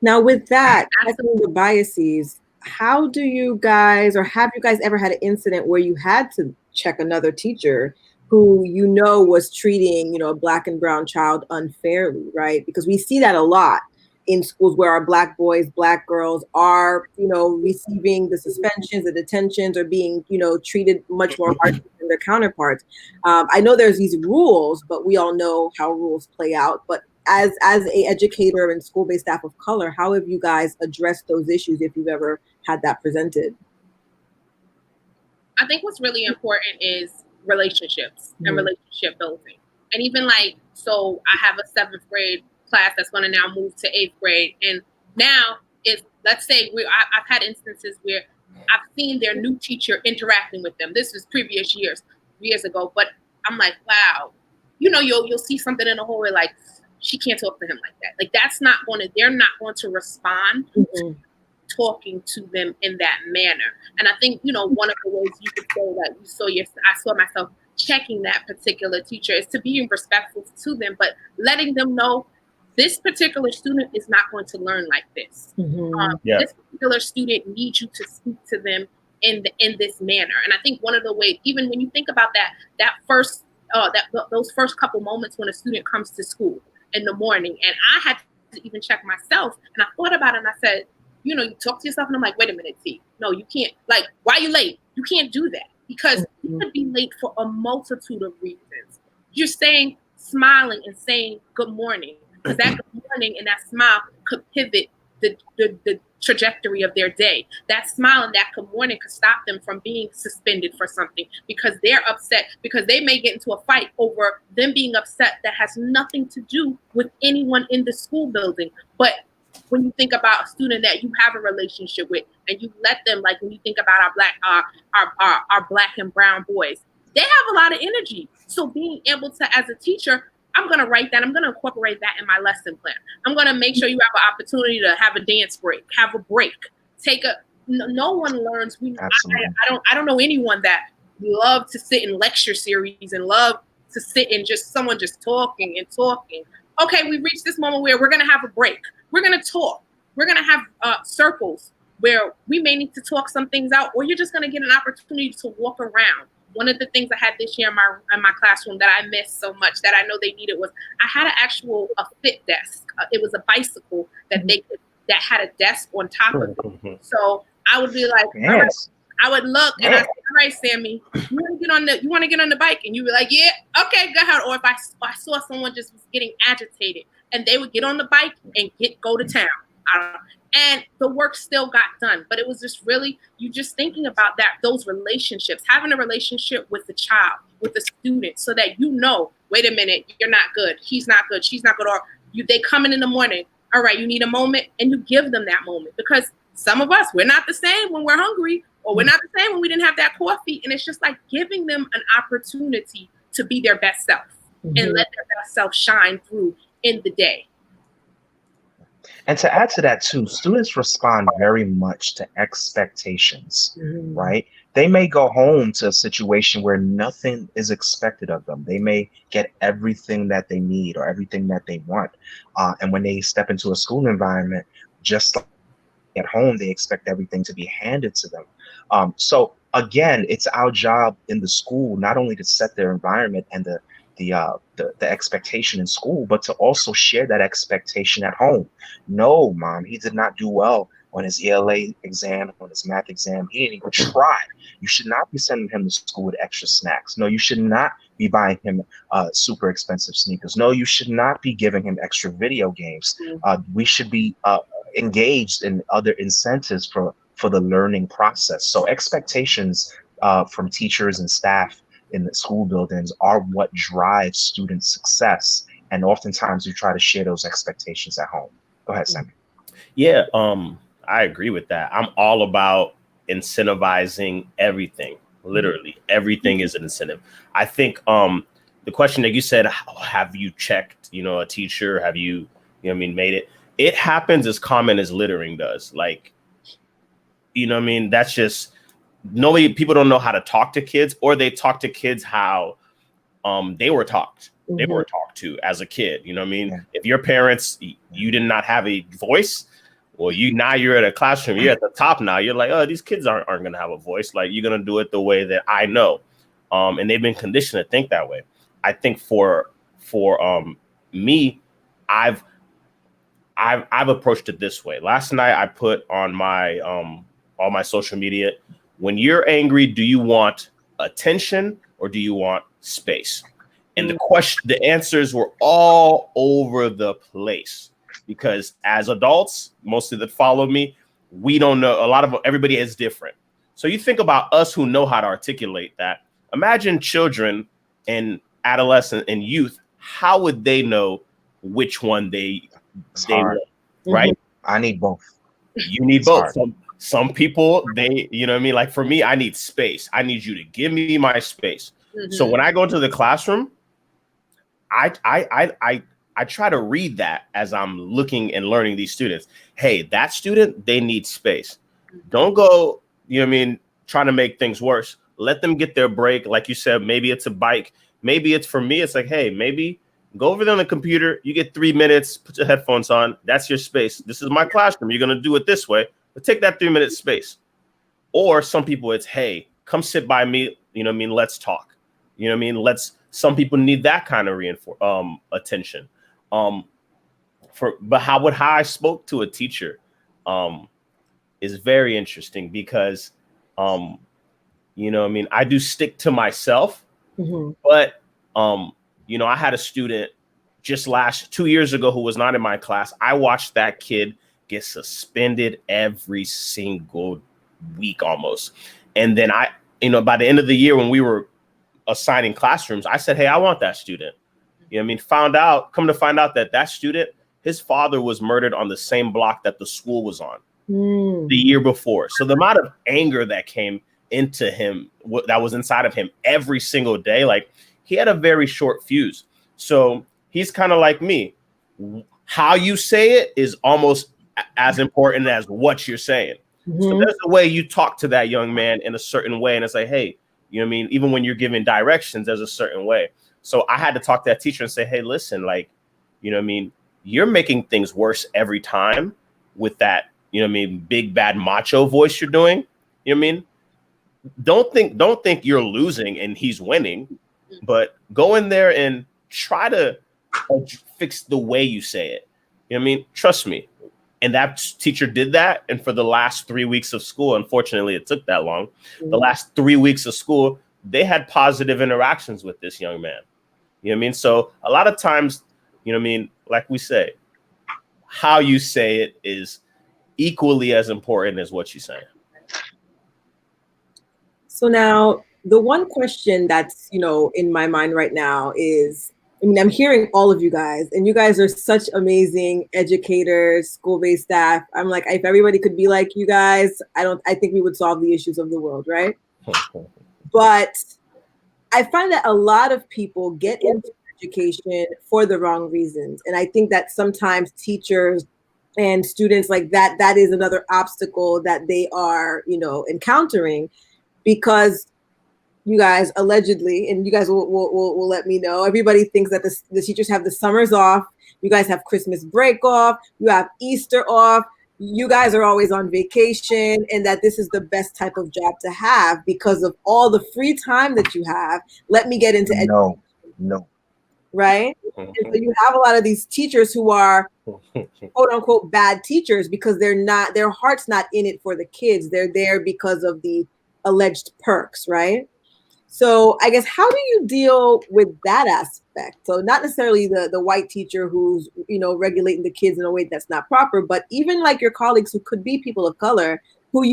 Now, with that, checking the biases, how do you guys, or have you guys ever had an incident where you had to check another teacher who was treating, a Black and brown child unfairly, right? Because we see that a lot in schools where our Black boys, Black girls are, receiving the suspensions, the detentions, or being, treated much more harshly than their counterparts. I know there's these rules, but we all know how rules play out. But as a educator and school-based staff of color, how have you guys addressed those issues if you've ever had that presented? I think what's really important is relationships and relationship building. And even so I have a 7th grade class that's going to now move to 8th grade. And now let's say I've had instances where I've seen their new teacher interacting with them. This was previous years ago, but I'm like, wow, you'll see something in the hallway like, she can't talk to him like that. Like they're not going to respond to talking to them in that manner. And I think, one of the ways you could say that I saw myself checking that particular teacher is to be respectful to them, but letting them know this particular student is not going to learn like this. This particular student needs you to speak to them in this manner. And I think one of the ways, even when you think about those first couple moments when a student comes to school in the morning, and I had to even check myself, and I thought about it, and I said, you talk to yourself, and I'm like, wait a minute, T. No, you can't. Like, why are you late? You can't do that, because you could be late for a multitude of reasons. You're smiling and saying good morning, because that good morning and that smile could pivot the trajectory of their day. That smile and that good morning could stop them from being suspended for something because they're upset, because they may get into a fight over them being upset that has nothing to do with anyone in the school building. But when you think about a student that you have a relationship with and you let them, like when you think about our black and brown boys, they have a lot of energy. So being able to, as a teacher, I'm going to write that. I'm going to incorporate that in my lesson plan. I'm going to make sure you have an opportunity to have a dance break, have a break, no one learns. I don't know anyone that love to sit in lecture series and love to sit in just someone just talking and talking. Okay, we reached this moment where we're going to have a break. We're going to talk. We're going to have circles where we may need to talk some things out, or you're just going to get an opportunity to walk around. One of the things I had this year in my classroom that I missed so much that I know they needed was I had a fit desk. It was a bicycle that that had a desk on top of it. So I would be like, all right, I would look and I said, all right, Sammy, you want to get on the bike? And you were like, yeah, okay, go ahead. Or if I saw someone just was getting agitated and they would get on the bike and go to town. And the work still got done. But it was just really, you just thinking about those relationships, having a relationship with the child, with the student, so that you know, wait a minute, you're not good. He's not good. She's not good. Or they come in the morning. All right, you need a moment, and you give them that moment. Because some of us, we're not the same when we're hungry, or we're not the same when we didn't have that coffee. And it's just like giving them an opportunity to be their best self and let their best self shine through in the day. And to add to that too, students respond very much to expectations, right? They may go home to a situation where nothing is expected of them. They may get everything that they need or everything that they want. And when they step into a school environment, just like at home, they expect everything to be handed to them. So again, it's our job in the school, not only to set their environment and the expectation in school, but to also share that expectation at home. No, Mom, he did not do well on his ELA exam, on his math exam. He didn't even try. You should not be sending him to school with extra snacks. No, you should not be buying him super expensive sneakers. No, you should not be giving him extra video games. We should be engaged in other incentives for the learning process. So expectations from teachers and staff in the school buildings are what drives student success. And oftentimes we try to share those expectations at home. Go ahead, Sammy. Yeah, I agree with that. I'm all about incentivizing everything. Literally, everything is an incentive. I think the question that you said, have you checked, a teacher? Have you, made it? It happens as common as littering does. Like, that's just, people don't know how to talk to kids, or they talk to kids how they were talked. They were talked to as a kid. Yeah. If your parents, you did not have a voice, well, you're at a classroom, you're at the top now. You're like, oh, these kids aren't going to have a voice. Like, you're going to do it the way that I know. And they've been conditioned to think that way. I think for me, I've approached it this way. Last night I put on my all my social media, when you're angry, do you want attention or do you want space? And the answers were all over the place, because as adults, mostly that follow me, we don't know. Everybody is different. So you think about us who know how to articulate that. Imagine children and adolescent and youth. How would they know which one they want, right? I need both. You need both. Some people, like for me, I need space. I need you to give me my space. So when I go to the classroom, I try to read that as I'm looking and learning these students. Hey, that student, they need space. Don't go, trying to make things worse. Let them get their break. Like you said, maybe it's a bike. Maybe it's, for me, it's like, hey, maybe go over there on the computer. You get 3 minutes, put your headphones on. That's your space. This is my classroom. You're going to do it this way, but take that 3-minute space. Or some people, it's, hey, come sit by me. Let's talk. Some people need that kind of attention. But how I spoke to a teacher is very interesting, because I do stick to myself, but I had a student just 2 years ago who was not in my class. I watched that kid get suspended every single week almost. And then by the end of the year, when we were assigning classrooms, I said, hey, I want that student. Come to find out that student, his father was murdered on the same block that the school was on the year before. So the amount of anger that came into him, that was inside of him every single day, like he had a very short fuse. So he's kind of like me. How you say it is almost as important as what you're saying. So there's a way you talk to that young man in a certain way. And it's like, hey, even when you're giving directions, there's a certain way. So I had to talk to that teacher and say, hey, listen, like, you're making things worse every time with that, big, bad macho voice you're doing. Don't think you're losing and he's winning, but go in there and try to fix the way you say it. Trust me. And that teacher did that. And for the last 3 weeks of school, unfortunately, it took that long. The last 3 weeks of school, they had positive interactions with this young man. So a lot of times, like we say, how you say it is equally as important as what you say. So now the one question that's, in my mind right now is, I'm hearing all of you guys, and you guys are such amazing educators, school-based staff. I'm like, if everybody could be like you guys, I think we would solve the issues of the world, right? But I find that a lot of people get into education for the wrong reasons. And I think that sometimes teachers and students like that is another obstacle that they are, encountering, because you guys allegedly, and you guys will let me know, everybody thinks that the teachers have the summers off. You guys have Christmas break off. You have Easter off. You guys are always on vacation, and that this is the best type of job to have because of all the free time that you have. Let me get into education. No. Right? And so you have a lot of these teachers who are quote unquote bad teachers because their heart's not in it for the kids. They're there because of the alleged perks, right? So I guess, how do you deal with that aspect? So not necessarily the white teacher who's, regulating the kids in a way that's not proper, but even like your colleagues who could be people of color who,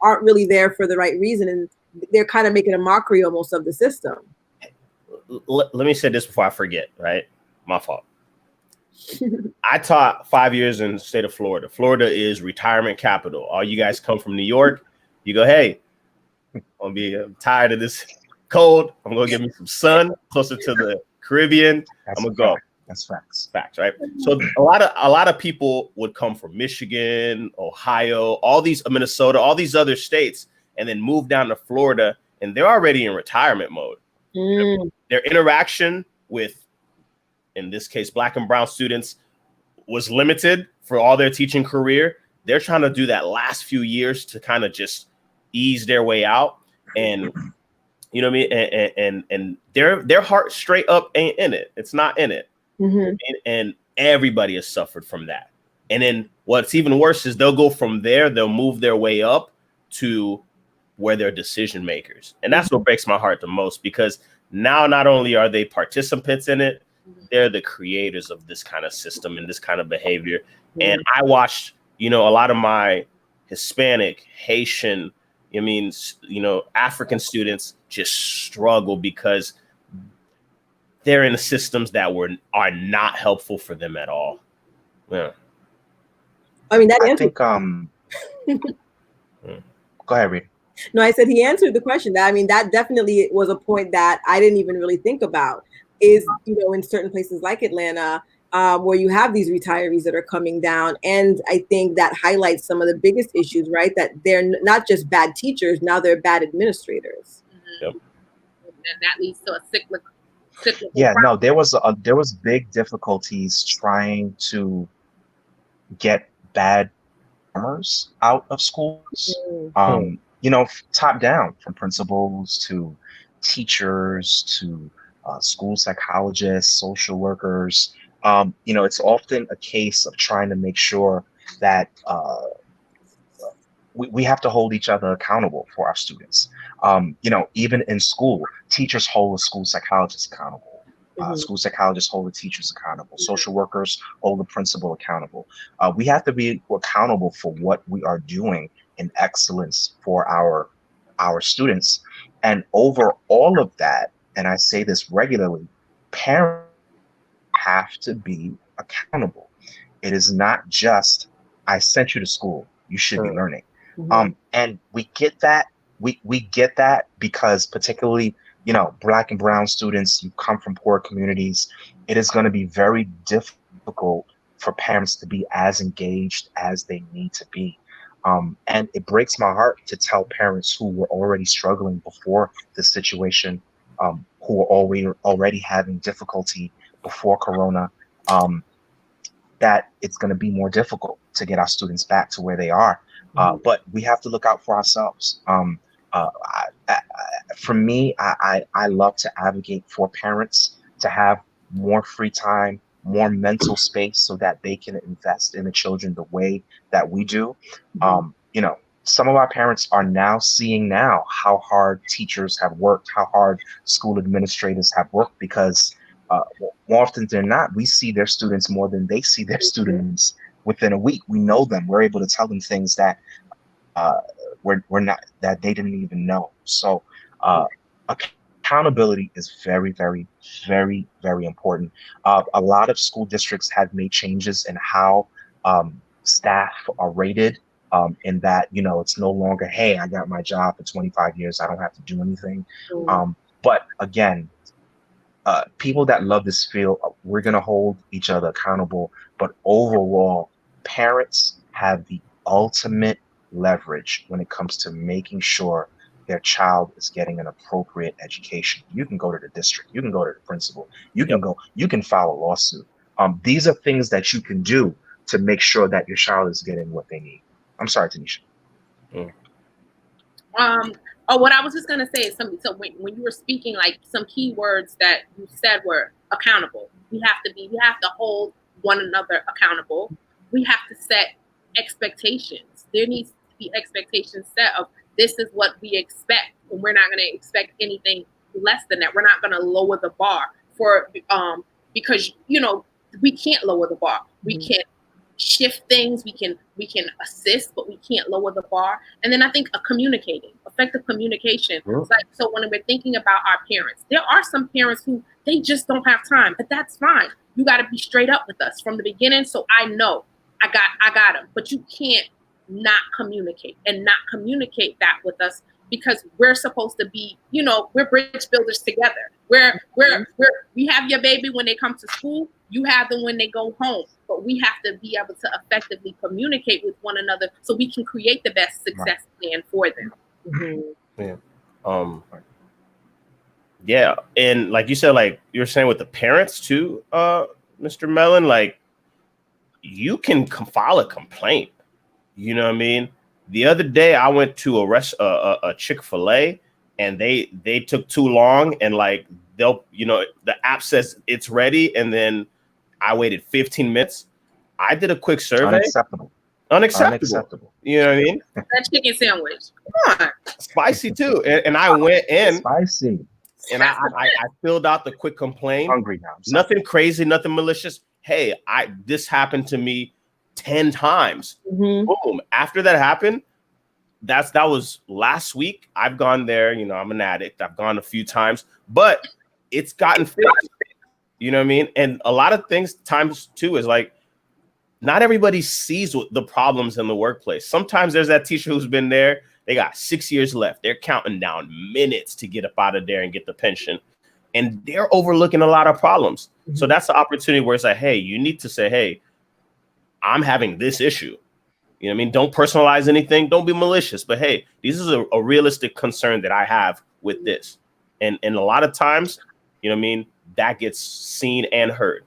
aren't really there for the right reason. And they're kind of making a mockery almost of the system. Let me say this before I forget, right? My fault. I taught 5 years in the state of Florida. Florida is retirement capital. All you guys come from New York. You go, hey, I'm tired of this cold. I'm gonna get me some sun closer to the Caribbean. I'm gonna go. That's facts. Facts, right? So a lot of people would come from Michigan, Ohio, all these Minnesota, all these other states, and then move down to Florida, and they're already in retirement mode. Their interaction with, in this case, Black and brown students was limited for all their teaching career. They're trying to do that last few years to kind of just ease their way out, and and their heart straight up ain't in it. It's not in it. And everybody has suffered from that. And then what's even worse is they'll go from there, they'll move their way up to where they're decision makers. And that's what breaks my heart the most, because now not only are they participants in it, they're the creators of this kind of system and this kind of behavior. And I watched, a lot of my Hispanic, Haitian, African students just struggle because they're in the systems that are not helpful for them at all. Yeah. I mean, I think, go ahead, Rita. No, I said he answered the question. That definitely was a point that I didn't even really think about, is, in certain places like Atlanta, where you have these retirees that are coming down. And I think that highlights some of the biggest issues, right? That they're not just bad teachers, now they're bad administrators. Yep. And that leads to a cyclical Yeah, problem. no, there was big difficulties trying to get bad performers out of schools. Top down, from principals to teachers to school psychologists, social workers. It's often a case of trying to make sure that we have to hold each other accountable for our students. Even in school, teachers hold a school psychologist accountable. School psychologists hold the teachers accountable. Social workers hold the principal accountable. We have to be accountable for what we are doing in excellence for our students. And over all of that, and I say this regularly, parents have to be accountable. It is not just, I sent you to school, you should be learning. And we get that. We get that because particularly, Black and brown students, you come from poor communities, it is going to be very difficult for parents to be as engaged as they need to be. And it breaks my heart to tell parents who were already struggling before the situation, who are already having difficulty before Corona, that it's going to be more difficult to get our students back to where they are. But we have to look out for ourselves. For me, I love to advocate for parents to have more free time, more mental space so that they can invest in the children the way that we do. Some of our parents are now seeing how hard teachers have worked, how hard school administrators have worked, because more often than not, we see their students more than they see their students within a week. We know them. We're able to tell them things that we're not, that they didn't even know. So accountability is very, very, very, very important. A lot of school districts have made changes in how staff are rated, in that, it's no longer, hey, I got my job for 25 years, I don't have to do anything. But again, people that love this field, we're going to hold each other accountable. But overall, parents have the ultimate leverage when it comes to making sure their child is getting an appropriate education. You can go to the district, you can go to the principal, you can file a lawsuit. These are things that you can do to make sure that your child is getting what they need. I'm sorry, Tanisha. What I was just gonna say is something. So when you were speaking, like some key words that you said were accountable. We have to hold one another accountable. We have to set expectations. There needs to be expectations set of this is what we expect, and we're not gonna expect anything less than that. We're not gonna lower the bar for because we can't lower the bar. We can't shift things, we can assist, but we can't lower the bar. And then I think effective communication. It's like, so when we're thinking about our parents, there are some parents who they just don't have time, but that's fine. You got to be straight up with us from the beginning, so I know I got them. But you can't not communicate that with us, because we're supposed to be, we're bridge builders together. We have your baby when they come to school, you have them when they go home, but we have to be able to effectively communicate with one another so we can create the best success plan for them. Yeah, and like you said, like you're saying with the parents too, Mr. Mellon, like you can file a complaint. You know what I mean? The other day I went to a Chick-fil-A, and they took too long, and like the app says it's ready, and then I waited 15 minutes. I did a quick survey. Unacceptable. You know what I mean? That chicken sandwich. Come on. Spicy too. And I went in. Spicy. And I filled out the quick complaint. Hungry now. Nothing crazy, nothing malicious. Hey, this happened to me 10 times. Boom. After that happened, that was last week. I've gone there. I'm an addict. I've gone a few times, but it's gotten fixed. You know what I mean? And a lot of times too is like, not everybody sees the problems in the workplace. Sometimes there's that teacher who's been there. They got 6 years left. They're counting down minutes to get up out of there and get the pension. And they're overlooking a lot of problems. So that's the opportunity where it's like, hey, you need to say, hey, I'm having this issue. You know what I mean? Don't personalize anything. Don't be malicious. But hey, this is a realistic concern that I have with this. And a lot of times, you know what I mean, that gets seen and heard.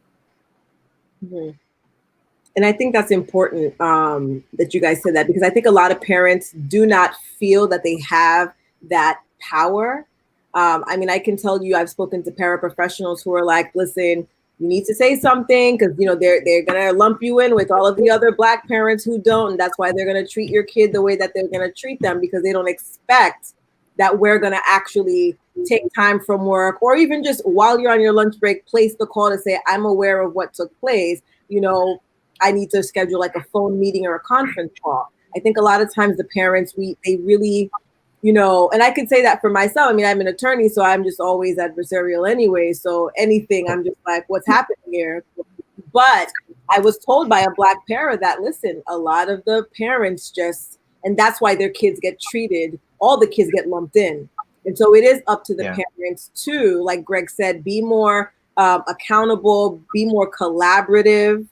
And I think that's important that you guys said that, because I think a lot of parents do not feel that they have that power. I mean, I can tell you, I've spoken to paraprofessionals who are like, listen, you need to say something, because they're gonna lump you in with all of the other Black parents who don't, and that's why they're gonna treat your kid the way that they're gonna treat them, because they don't expect that we're going to actually take time from work, or even just while you're on your lunch break, place the call to say, I'm aware of what took place. You know, I need to schedule like a phone meeting or a conference call. I think a lot of times the parents, they really, you know, and I can say that for myself. I mean, I'm an attorney, so I'm just always adversarial anyway. So anything, I'm just like, what's happening here? But I was told by a Black parent that, listen, a lot of the parents just, and that's why their kids get treated, all the kids get lumped in. And so it is up to the parents to, like Greg said, be more accountable, be more collaborative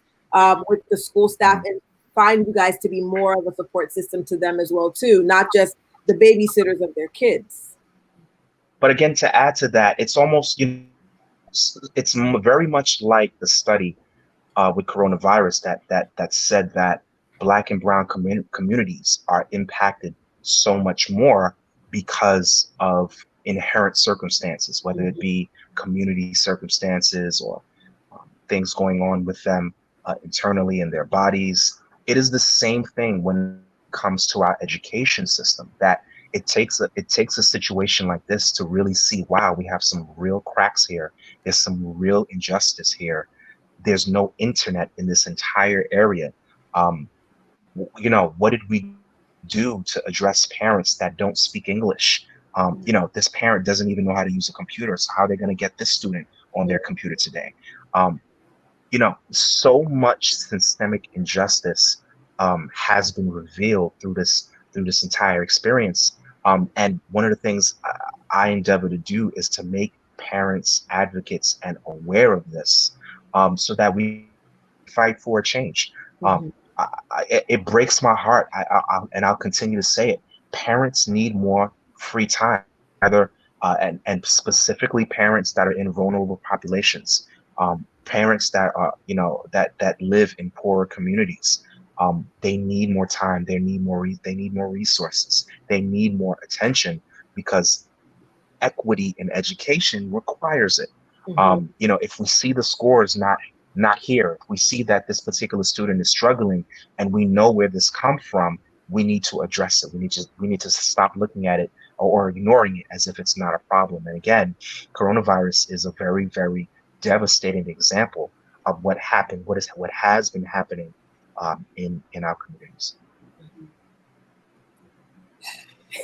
with the school staff, and find you guys to be more of a support system to them as well, too, not just the babysitters of their kids. But again, to add to that, it's almost, it's very much like the study with coronavirus that said that Black and Brown communities are impacted so much more because of inherent circumstances, whether it be community circumstances or things going on with them internally in their bodies. It is the same thing when it comes to our education system, that it takes a situation like this to really see, wow, we have some real cracks here. There's some real injustice here. There's no internet in this entire area. You know, what did we do to address parents that don't speak English? You know, this parent doesn't even know how to use a computer, so how are they going to get this student on their computer today? You know, so much systemic injustice has been revealed through this entire experience. And one of the things I endeavor to do is to make parents advocates and aware of this, so that we fight for a change. It breaks my heart, and I'll continue to say it. Parents need more free time, either and specifically parents that are in vulnerable populations, parents that are, you know, that live in poorer communities. They need more time. They need more resources. They need more attention, because equity in education requires it. You know, if we see the scores not here, if we see that this particular student is struggling and we know where this comes from, we need to address it. We need to stop looking at it or ignoring it as if it's not a problem. And again, coronavirus is a very, very devastating example of what happened, what has been happening in our communities.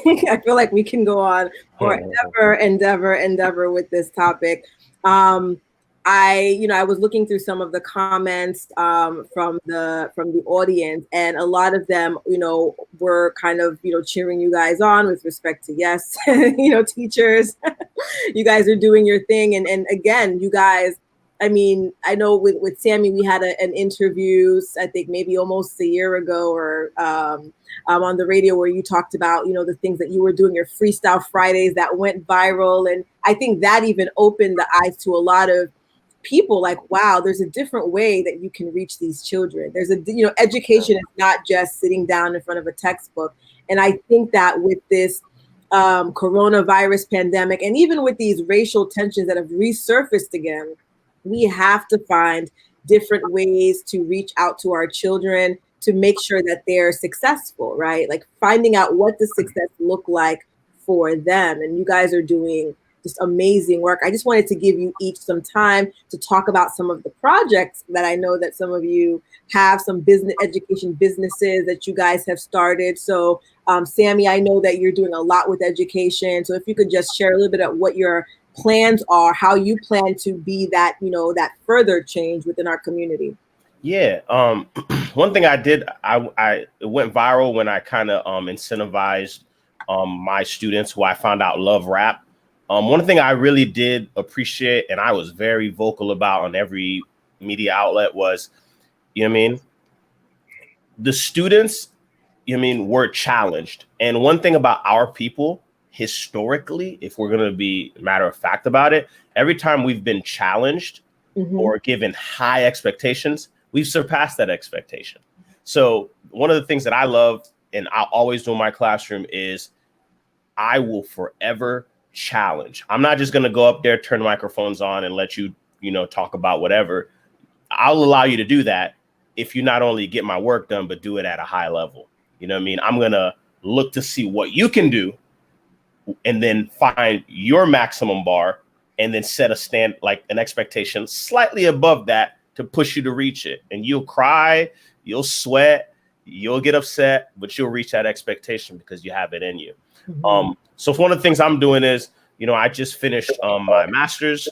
I feel like we can go on forever and ever with this topic. I was looking through some of the comments from the audience, and a lot of them, you know, were kind of, you know, cheering you guys on with respect to, yes, you know, teachers, you guys are doing your thing. And again, you guys, I mean, I know with Sammy, we had an interview, I think maybe almost a year ago, or on the radio, where you talked about, you know, the things that you were doing, your Freestyle Fridays that went viral. And I think that even opened the eyes to a lot of people, like, wow, there's a different way that you can reach these children. There's a, you know, education is not just sitting down in front of a textbook. And I think that with this coronavirus pandemic, and even with these racial tensions that have resurfaced again, we have to find different ways to reach out to our children to make sure that they're successful, right? Like finding out what does success look like for them. And you guys are doing just amazing work. I just wanted to give you each some time to talk about some of the projects that I know that some of you have, some education businesses that you guys have started. So Sammy, I know that you're doing a lot with education. So if you could just share a little bit of what your plans are, how you plan to be that, you know, that further change within our community. Yeah. One thing I did, it went viral when I kind of incentivized my students who I found out love rap. One thing I really did appreciate, and I was very vocal about on every media outlet, was, you know what I mean, the students, you know what I mean, were challenged. And one thing about our people, historically, if we're going to be matter of fact about it, every time we've been challenged or given high expectations, we've surpassed that expectation. So one of the things that I love, and I'll always do in my classroom, is I will forever challenge. I'm not just going to go up there, turn microphones on and let you, you know, talk about whatever. I'll allow you to do that if you not only get my work done, but do it at a high level. You know what I mean? I'm going to look to see what you can do and then find your maximum bar and then set an expectation slightly above that to push you to reach it. And you'll cry, you'll sweat, you'll get upset, but you'll reach that expectation because you have it in you. So one of the things I'm doing is, I just finished my master's.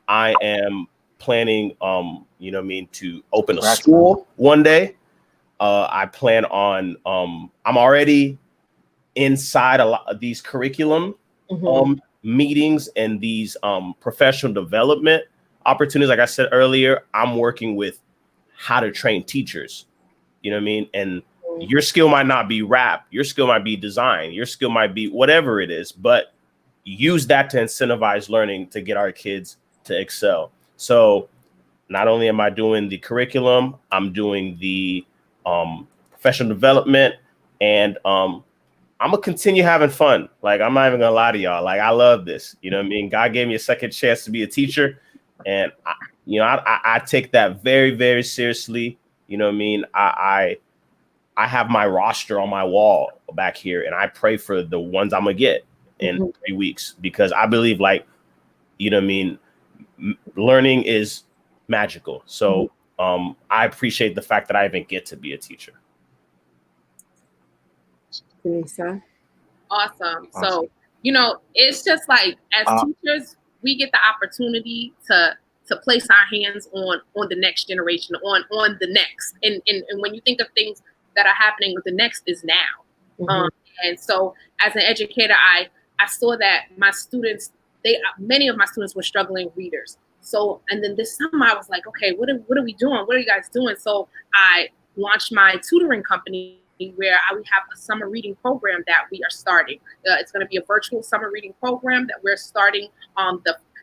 I am planning, to open a school one day. I plan on, I'm already inside a lot of these curriculum meetings and these professional development opportunities. Like I said earlier, I'm working with how to train teachers, and your skill might not be rap, your skill might be design, your skill might be whatever it is, but use that to incentivize learning to get our kids to excel. So not only am I doing the curriculum, I'm doing the professional development, and I'm gonna continue having fun. Like, I'm not even gonna lie to y'all. Like, I love this. God gave me a second chance to be a teacher, and I take that very, very seriously. I have my roster on my wall back here, and I pray for the ones I'm gonna get in 3 weeks, because I believe, learning is magical. So I appreciate the fact that I even get to be a teacher. Tynisa? Awesome. So, it's just like, as teachers, we get the opportunity to place our hands on the next generation, on the next. And when you think of things that are happening, the next is now. And so as an educator, I saw that my students, many of my students were struggling readers. So, and then this summer I was like, okay, what are we doing? What are you guys doing? So I launched my tutoring company, where we have a summer reading program that we are starting. It's going to be a virtual summer reading program that we're starting.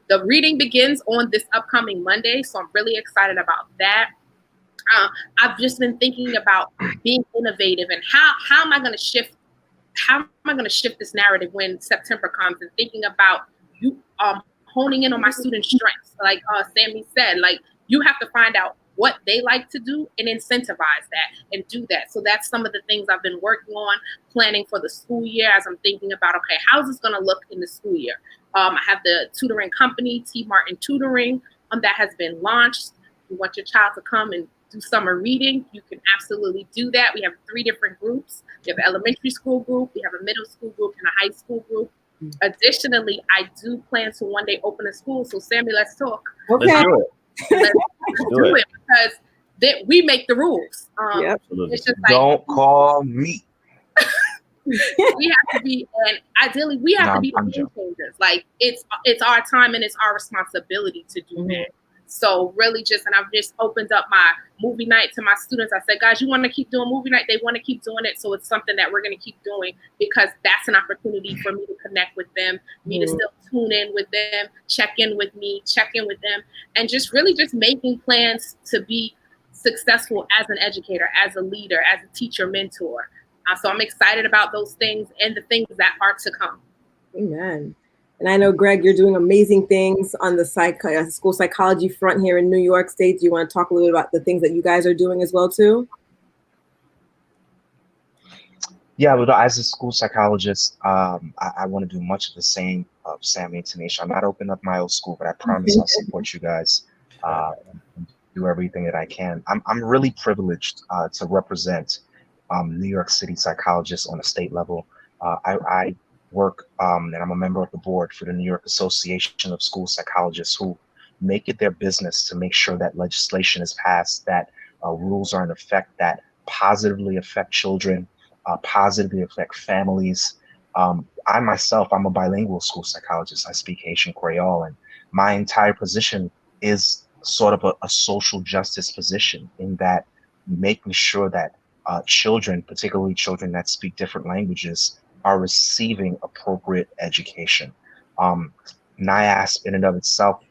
The reading begins on this upcoming Monday, so I'm really excited about that. I've just been thinking about being innovative and how am I going to shift? How am I going to shift this narrative when September comes, and thinking about you honing in on my students' strengths, like Sammy said, like, you have to find out what they like to do and incentivize that and do that. So that's some of the things I've been working on, planning for the school year, as I'm thinking about, okay, how's this going to look in the school year? I have the tutoring company, T. Martin Tutoring, that has been launched. If you want your child to come and do summer reading, you can absolutely do that. We have 3 different groups. We have an elementary school group, we have a middle school group, and a high school group. Additionally, I do plan to one day open a school. So Sammy, let's talk. Okay. Let's do it. Let's do it, because we make the rules. It's just like, don't call me. We have to be, and ideally we have to be the game changers. Like, it's our time and it's our responsibility to do that. So really and I've just opened up my movie night to my students. I said, guys, you want to keep doing movie night? They want to keep doing it. So it's something that we're going to keep doing, because that's an opportunity for me to connect with them, me to still tune in with them, check in with them, and just really just making plans to be successful as an educator, as a leader, as a teacher, mentor. So I'm excited about those things and the things that are to come. Amen. And I know, Greg, you're doing amazing things on the school psychology front here in New York State. Do you want to talk a little bit about the things that you guys are doing as well, too? Yeah, but as a school psychologist, I want to do much of the same of Sammy and Tynisa. I'm not opening up my old school, but I promise I'll support you guys and do everything that I can. I'm really privileged to represent New York City psychologists on a state level. I work, and I'm a member of the board for the New York Association of School Psychologists, who make it their business to make sure that legislation is passed, that rules are in effect that positively affect children, positively affect families. I myself, I'm a bilingual school psychologist. I speak Haitian Creole, and my entire position is sort of a social justice position, in that making sure that children, particularly children that speak different languages, are receiving appropriate education. NIASP in and of itself,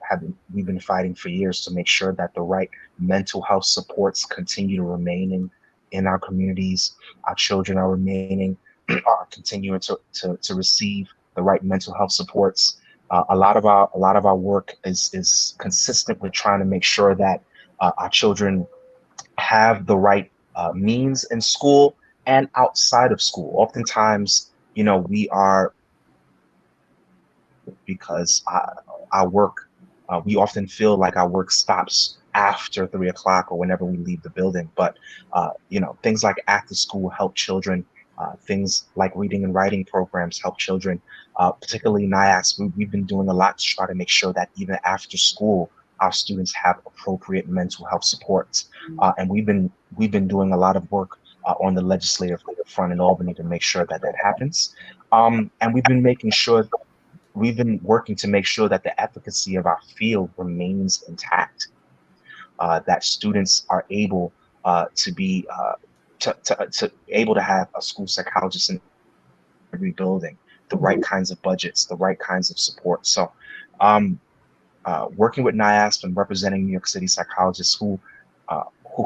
we've been fighting for years to make sure that the right mental health supports continue to remain in our communities. Our children are continuing to receive the right mental health supports. A lot of our work is consistent with trying to make sure that our children have the right means in school and outside of school. Oftentimes, we are because our work, we often feel like our work stops after 3 o'clock or whenever we leave the building. But, things like after school help children. Things like reading and writing programs help children, particularly NIAS. We've been doing a lot to try to make sure that even after school, our students have appropriate mental health supports. And we've been doing a lot of work on the legislative front in Albany to make sure that that happens. And we've been working to make sure that the efficacy of our field remains intact, that students are able to be able to have a school psychologist in every building, the right kinds of budgets, the right kinds of support. So working with NIASP and representing New York City psychologists who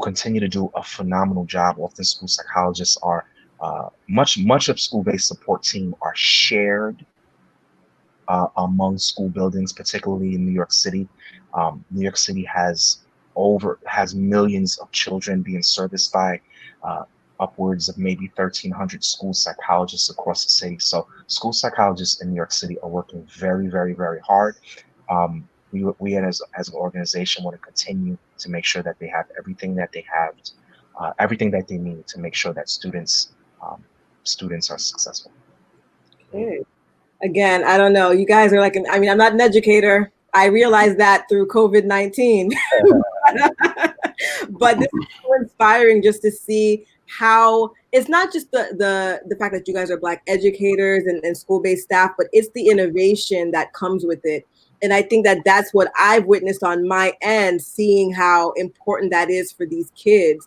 continue to do a phenomenal job. Often school psychologists are much of school-based support team are shared among school buildings, particularly in New York City. New York City has millions of children being serviced by upwards of maybe 1,300 school psychologists across the city. So school psychologists in New York City are working very, very, very hard. We as an organization want to continue to make sure that they have everything that they need to make sure that students are successful. Okay. Again, I don't know. You guys are like, I'm not an educator. I realized that through COVID-19. But this is so inspiring just to see how it's not just the fact that you guys are Black educators and school-based staff, but it's the innovation that comes with it. And I think that that's what I've witnessed on my end, seeing how important that is for these kids.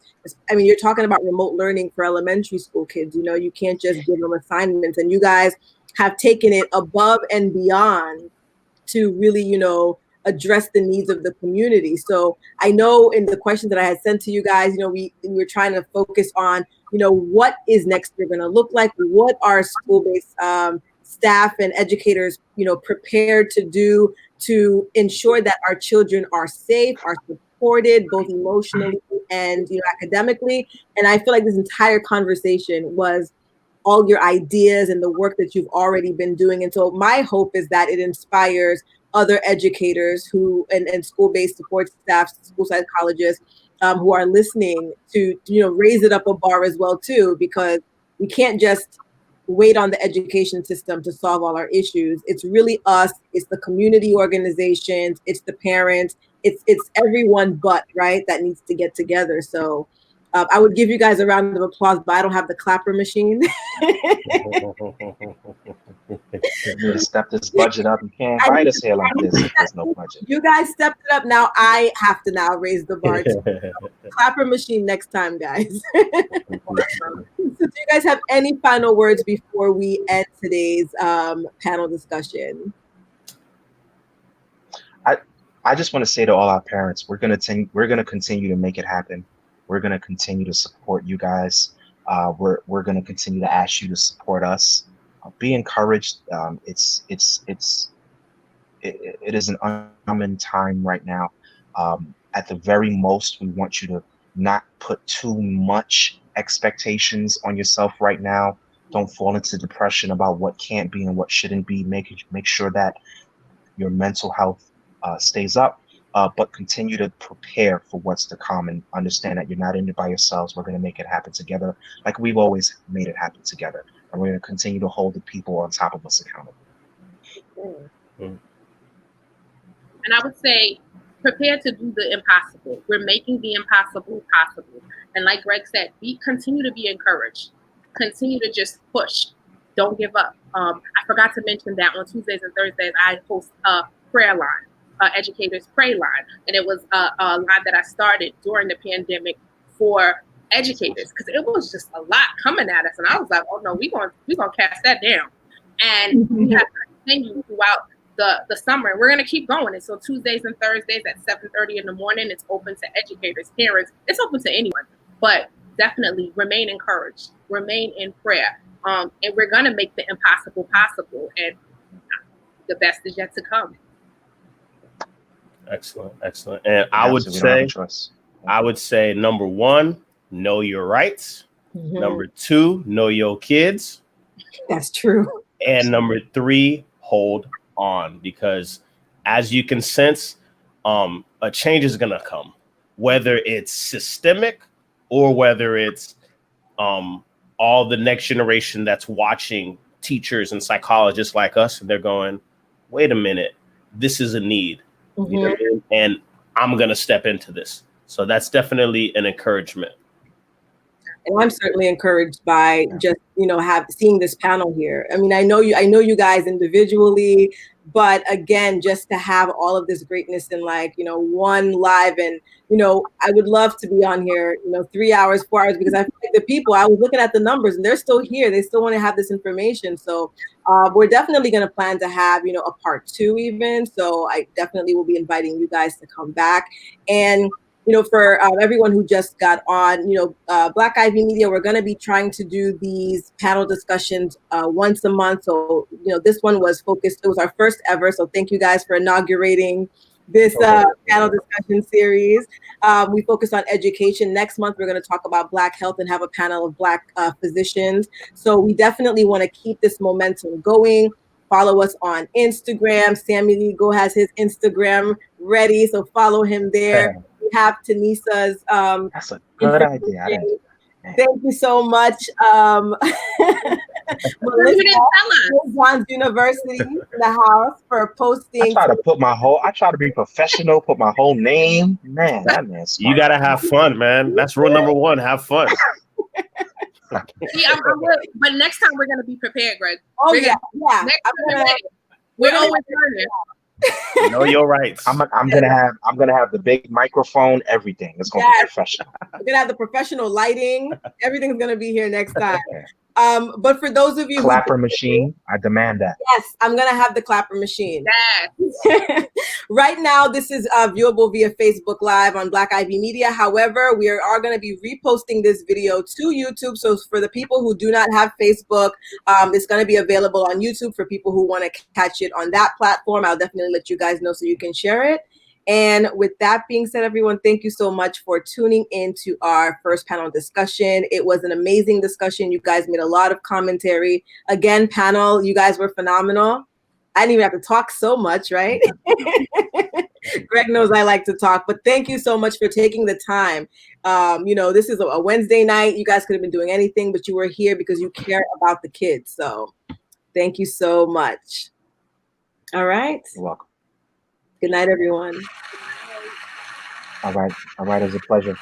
I mean, you're talking about remote learning for elementary school kids. You can't just give them assignments, and you guys have taken it above and beyond to really, address the needs of the community. So I know in the questions that I had sent to you guys, we were trying to focus on, what is next year going to look like? What are school-based staff and educators, prepared to do to ensure that our children are safe, are supported, both emotionally and, academically. And I feel like this entire conversation was all your ideas and the work that you've already been doing. And so my hope is that it inspires other educators who and school-based support staff, school psychologists who are listening to, raise it up a bar as well too, because we can't just wait on the education system to solve all our issues. It's really us, it's the community organizations, it's the parents, it's everyone but, right, that needs to get together. So I would give you guys a round of applause, but I don't have the clapper machine. You step this budget up. You can't hide us here like this if there's no budget. You guys stepped it up. Now I have to raise the bar. Clapper machine next time, guys. So do you guys have any final words before we end today's panel discussion? I just want to say to all our parents, we're gonna continue to make it happen. We're gonna continue to support you guys. We're gonna continue to ask you to support us. Be encouraged. It is an uncommon time right now. At the very most, we want you to not put too much expectations on yourself right now. Don't fall into depression about what can't be and what shouldn't be. Make sure that your mental health stays up, but continue to prepare for what's to come and understand that you're not in it by yourselves. We're going to make it happen together, like we've always made it happen together. And we're going to continue to hold the people on top of us accountable. And I would say, prepare to do the impossible. We're making the impossible possible. And like Greg said, continue to be encouraged. Continue to just push. Don't give up. I forgot to mention that on Tuesdays and Thursdays, I host a prayer line, Educators Pray Line. And it was a line that I started during the pandemic for educators, because it was just a lot coming at us. And I was like, oh no, we're gonna cast that down. And we have to continue throughout the summer. We're going to keep going. And so Tuesdays and Thursdays at 7:30 in the morning, it's open to educators, parents. It's open to anyone. But definitely remain encouraged. Remain in prayer. And we're going to make the impossible possible. And the best is yet to come. Excellent. And I would say, number one, know your rights. Mm-hmm. Number two, know your kids. That's true. And number three, hold on, because as you can sense, a change is going to come, whether it's systemic or whether it's all the next generation that's watching teachers and psychologists like us, and they're going, wait a minute, this is a need. You know what I mean? And I'm going to step into this. So that's definitely an encouragement. And I'm certainly encouraged by just, seeing this panel here. I mean, I know you guys individually, but again, just to have all of this greatness in one live, and, I would love to be on here, 3 hours, 4 hours, because I feel like the people, I was looking at the numbers and they're still here. They still want to have this information. So we're definitely going to plan to have, a part 2 even. So I definitely will be inviting you guys to come back. And for everyone who just got on, Black Ivy Media, we're going to be trying to do these panel discussions once a month. So, this one was focused. It was our first ever. So thank you guys for inaugurating this panel discussion series. We focus on education. Next month, we're going to talk about Black health and have a panel of Black physicians. So we definitely want to keep this momentum going. Follow us on Instagram. Sammy Rigo has his Instagram ready. So follow him there. We have Tynisa's. That's a good idea. Thank you so much. Melissa, John's University in the house for posting. I try to be professional, put my whole name. Man, that man's smart. You got to have fun, man. That's rule number 1. Have fun. See, but next time we're going to be prepared, Greg. Oh, Next time we're always learning. Know your rights. I'm gonna have the big microphone, everything. It's gonna be professional. We're gonna have the professional lighting. Everything's gonna be here next time. But for those of you clapper machine, I demand that. Yes, I'm gonna have the clapper machine. Yes. Right now, this is viewable via Facebook Live on Black Ivy Media. However, we are going to be reposting this video to YouTube. So for the people who do not have Facebook, it's going to be available on YouTube for people who want to catch it on that platform. I'll definitely let you guys know so you can share it. And with that being said, everyone, thank you so much for tuning in to our first panel discussion. It was an amazing discussion. You guys made a lot of commentary. Again, panel, you guys were phenomenal. I didn't even have to talk so much, right? Greg knows I like to talk, but thank you so much for taking the time. This is a Wednesday night. You guys could have been doing anything, but you were here because you care about the kids. So thank you so much. All right. You're welcome. Good night, everyone. All right. It was a pleasure.